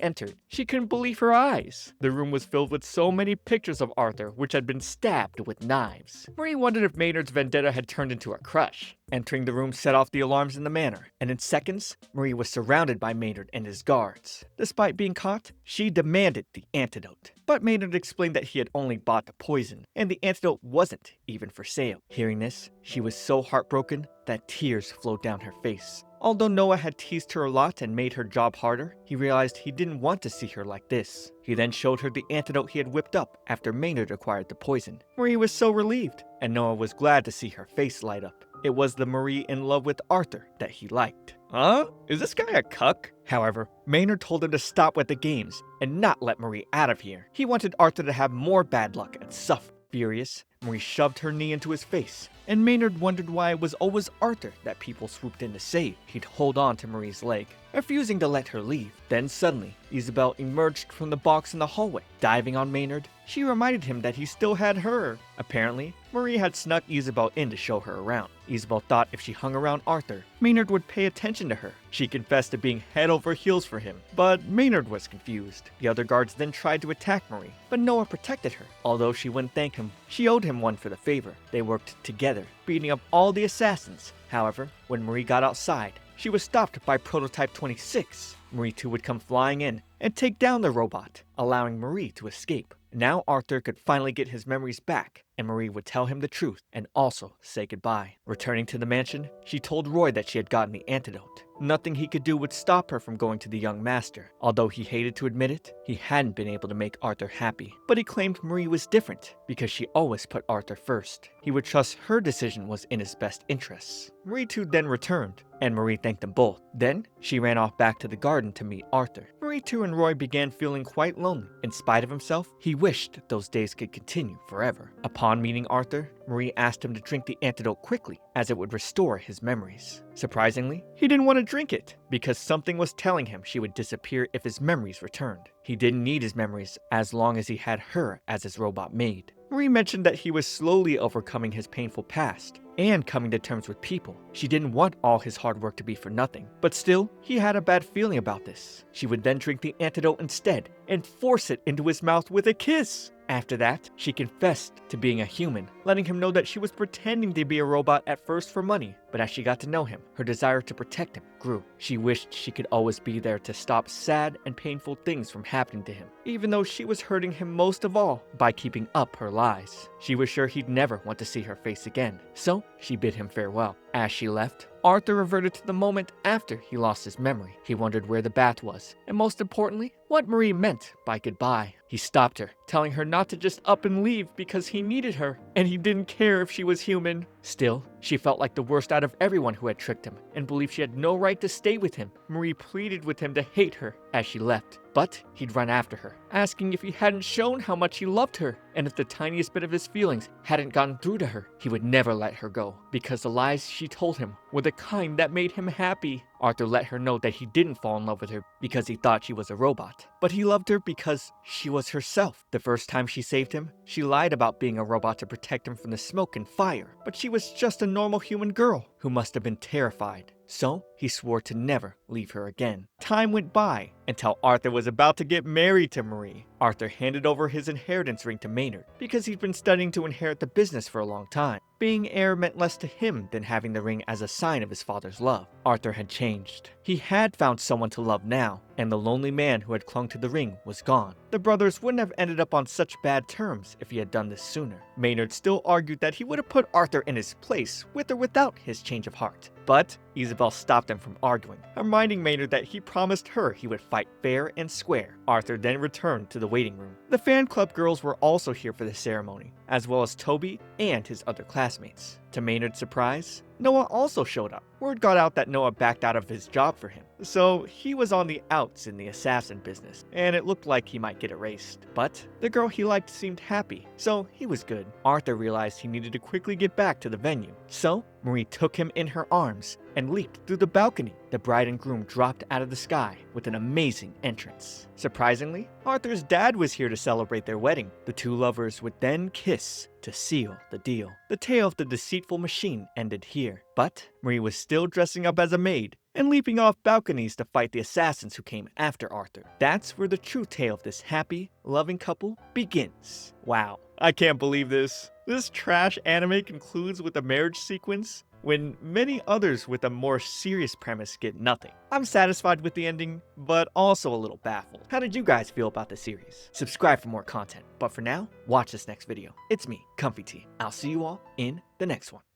entered, she couldn't believe her eyes. The room was filled with so many pictures of Arthur, which had been stabbed with knives. Marie wondered if Maynard's vendetta had turned into a crush. Entering the room set off the alarms in the manor, and in seconds, Marie was surrounded by Maynard and his guards. Despite being caught, she demanded the antidote. But Maynard explained that he had only bought the poison, and the antidote wasn't even for sale. Hearing this, she was so heartbroken that tears flowed down her face. Although Noah had teased her a lot and made her job harder, he realized he didn't want to see her like this. He then showed her the antidote he had whipped up after Maynard acquired the poison. Marie was so relieved, and Noah was glad to see her face light up. It was the Marie in love with Arthur that he liked. Huh? Is this guy a cuck? However, Maynard told him to stop with the games and not let Marie out of here. He wanted Arthur to have more bad luck and suffer. Furious, Marie shoved her knee into his face, and Maynard wondered why it was always Arthur that people swooped in to save. He'd hold on to Marie's leg, refusing to let her leave. Then suddenly, Isabel emerged from the box in the hallway. Diving on Maynard, she reminded him that he still had her. Apparently, Marie had snuck Isabel in to show her around. Isabel thought if she hung around Arthur, Maynard would pay attention to her. She confessed to being head over heels for him, but Maynard was confused. The other guards then tried to attack Marie, but Noah protected her. Although she wouldn't thank him, she owed him one for the favor. They worked together, beating up all the assassins. However, when Marie got outside, she was stopped by Prototype 26. Marie too would come flying in and take down the robot, allowing Marie to escape. Now Arthur could finally get his memories back, and Marie would tell him the truth and also say goodbye. Returning to the mansion, she told Roy that she had gotten the antidote. Nothing he could do would stop her from going to the young master. Although he hated to admit it, he hadn't been able to make Arthur happy. But he claimed Marie was different because she always put Arthur first. He would trust her decision was in his best interests. Marie too then returned, and Marie thanked them both. Then, she ran off back to the garden to meet Arthur. Marie too and Roy began feeling quite lonely. In spite of himself, he wished those days could continue forever. Upon meeting Arthur, Marie asked him to drink the antidote quickly, as it would restore his memories. Surprisingly, he didn't want to drink it, because something was telling him she would disappear if his memories returned. He didn't need his memories as long as he had her as his robot maid. Marie mentioned that he was slowly overcoming his painful past and coming to terms with people. She didn't want all his hard work to be for nothing, but still, he had a bad feeling about this. She would then drink the antidote instead and force it into his mouth with a kiss. After that, she confessed to being a human, letting him know that she was pretending to be a robot at first for money, but as she got to know him, her desire to protect him grew. She wished she could always be there to stop sad and painful things from happening to him, even though she was hurting him most of all by keeping up her lies. She was sure he'd never want to see her face again, so she bid him farewell. As she left, Arthur reverted to the moment after he lost his memory. He wondered where the bath was, and most importantly, what Marie meant by goodbye. He stopped her, telling her not to just up and leave because he needed her, and he didn't care if she was human. Still, she felt like the worst out of everyone who had tricked him, and believed she had no right to stay with him. Marie pleaded with him to hate her as she left, but he'd run after her, asking if he hadn't shown how much he loved her, and if the tiniest bit of his feelings hadn't gotten through to her. He would never let her go, because the lies she told him were the kind that made him happy. Arthur let her know that he didn't fall in love with her because he thought she was a robot, but he loved her because she was herself. The first time she saved him, she lied about being a robot to protect him from the smoke and fire, but she was just a normal human girl who must have been terrified. So he swore to never leave her again. Time went by until Arthur was about to get married to Marie. Arthur handed over his inheritance ring to Maynard because he'd been studying to inherit the business for a long time. Being heir meant less to him than having the ring as a sign of his father's love. Arthur had changed. He had found someone to love now, and the lonely man who had clung to the ring was gone. The brothers wouldn't have ended up on such bad terms if he had done this sooner. Maynard still argued that he would have put Arthur in his place, with or without his change of heart. But Isabel stopped them from arguing, reminding Maynard that he promised her he would fight fair and square. Arthur then returned to the waiting room. The fan club girls were also here for the ceremony, as well as Toby and his other classmates. To Maynard's surprise, Noah also showed up. Word got out that Noah backed out of his job for him, so he was on the outs in the assassin business, and it looked like he might get erased. But the girl he liked seemed happy, so he was good. Arthur realized he needed to quickly get back to the venue, so Marie took him in her arms and leaped through the balcony. The bride and groom dropped out of the sky with an amazing entrance. Surprisingly, Arthur's dad was here to celebrate their wedding. The two lovers would then kiss to seal the deal. The tale of the deceitful machine ended here, but Marie was still dressing up as a maid and leaping off balconies to fight the assassins who came after Arthur. That's where the true tale of this happy, loving couple begins. Wow, I can't believe this. This trash anime concludes with a marriage sequence when many others with a more serious premise get nothing. I'm satisfied with the ending, but also a little baffled. How did you guys feel about the series? Subscribe for more content, but for now, watch this next video. It's me, Comfy T. I'll see you all in the next one.